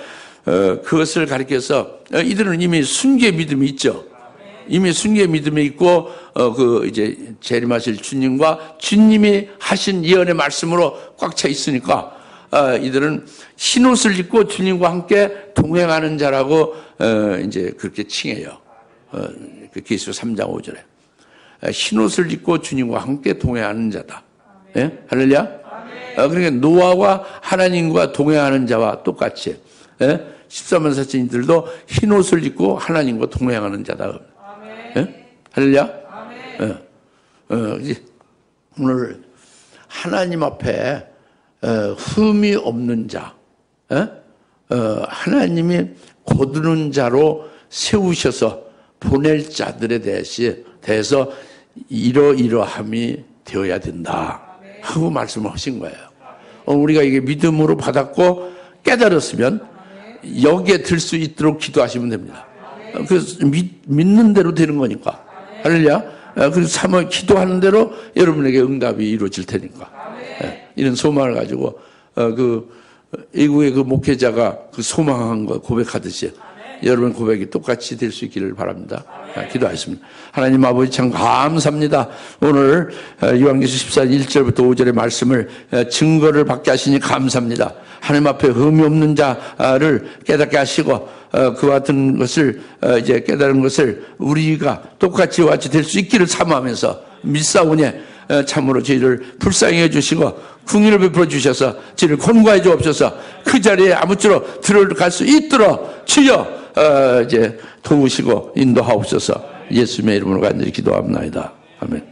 그것을 가리켜서 이들은 이미 순교의 믿음이 있죠. 이미 순교의 믿음이 있고 이제 재림하실 주님과 주님이 하신 예언의 말씀으로 꽉 차 있으니까 이들은 흰옷을 입고 주님과 함께 동행하는 자라고 이제 그렇게 칭해요. 계시록 3장 5절에 흰옷을 입고 주님과 함께 동행하는 자다. 예? 할렐루야. 그러니까 노아와 하나님과 동행하는 자와 똑같이 14만 4천인들도 흰옷을 입고 하나님과 동행하는 자다. 예? 할렐루야. 오늘 하나님 앞에 흠이 없는 자, 하나님이 거두는 자로 세우셔서 보낼 자들에 대해서 이러이러함이 되어야 된다 하고 말씀을 하신 거예요. 우리가 이게 믿음으로 받았고 깨달았으면 여기에 들 수 있도록 기도하시면 됩니다. 그래서 믿는 대로 되는 거니까. 할렐루야. 그래서 참아 기도하는 대로 여러분에게 응답이 이루어질 테니까. 이런 소망을 가지고 외국의 그 목회자가 그 소망한 거 고백하듯이 여러분 고백이 똑같이 될 수 있기를 바랍니다. 기도하겠습니다. 하나님 아버지 참 감사합니다. 오늘 요한계시록 14장 1절부터 5절의 말씀을 증거를 받게 하시니 감사합니다. 하나님 앞에 흠이 없는 자를 깨닫게 하시고 그와 같은 것을 이제 깨달은 것을 우리가 똑같이 같이 될 수 있기를 사모하면서 믿사오니 참으로 저희를 불쌍히 해주시고 궁의를 베풀어 주셔서 저희를 권고해 주옵소서. 그 자리에 아무쪼록 들어갈 수 있도록 주여 이제 도우시고 인도하옵소서. 예수님의 이름으로 간절히 기도합나이다. 아멘.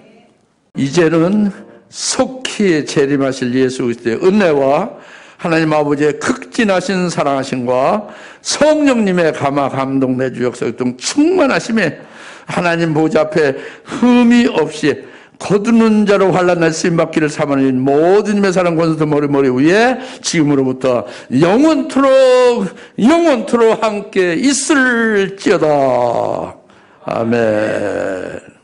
이제는 속히 재림하실 예수 그리스도의 은혜와 하나님 아버지의 극진하신 사랑하심과 성령님의 감화 감동 내주 역사 등 충만하심에 하나님 보좌 앞에 흠이 없이 거두는 자로 환난날 쓰임받기를 사모하는 모든 힘의 사랑 권세도 머리 위에 지금으로부터 영원토록 함께 있을지어다. 아멘.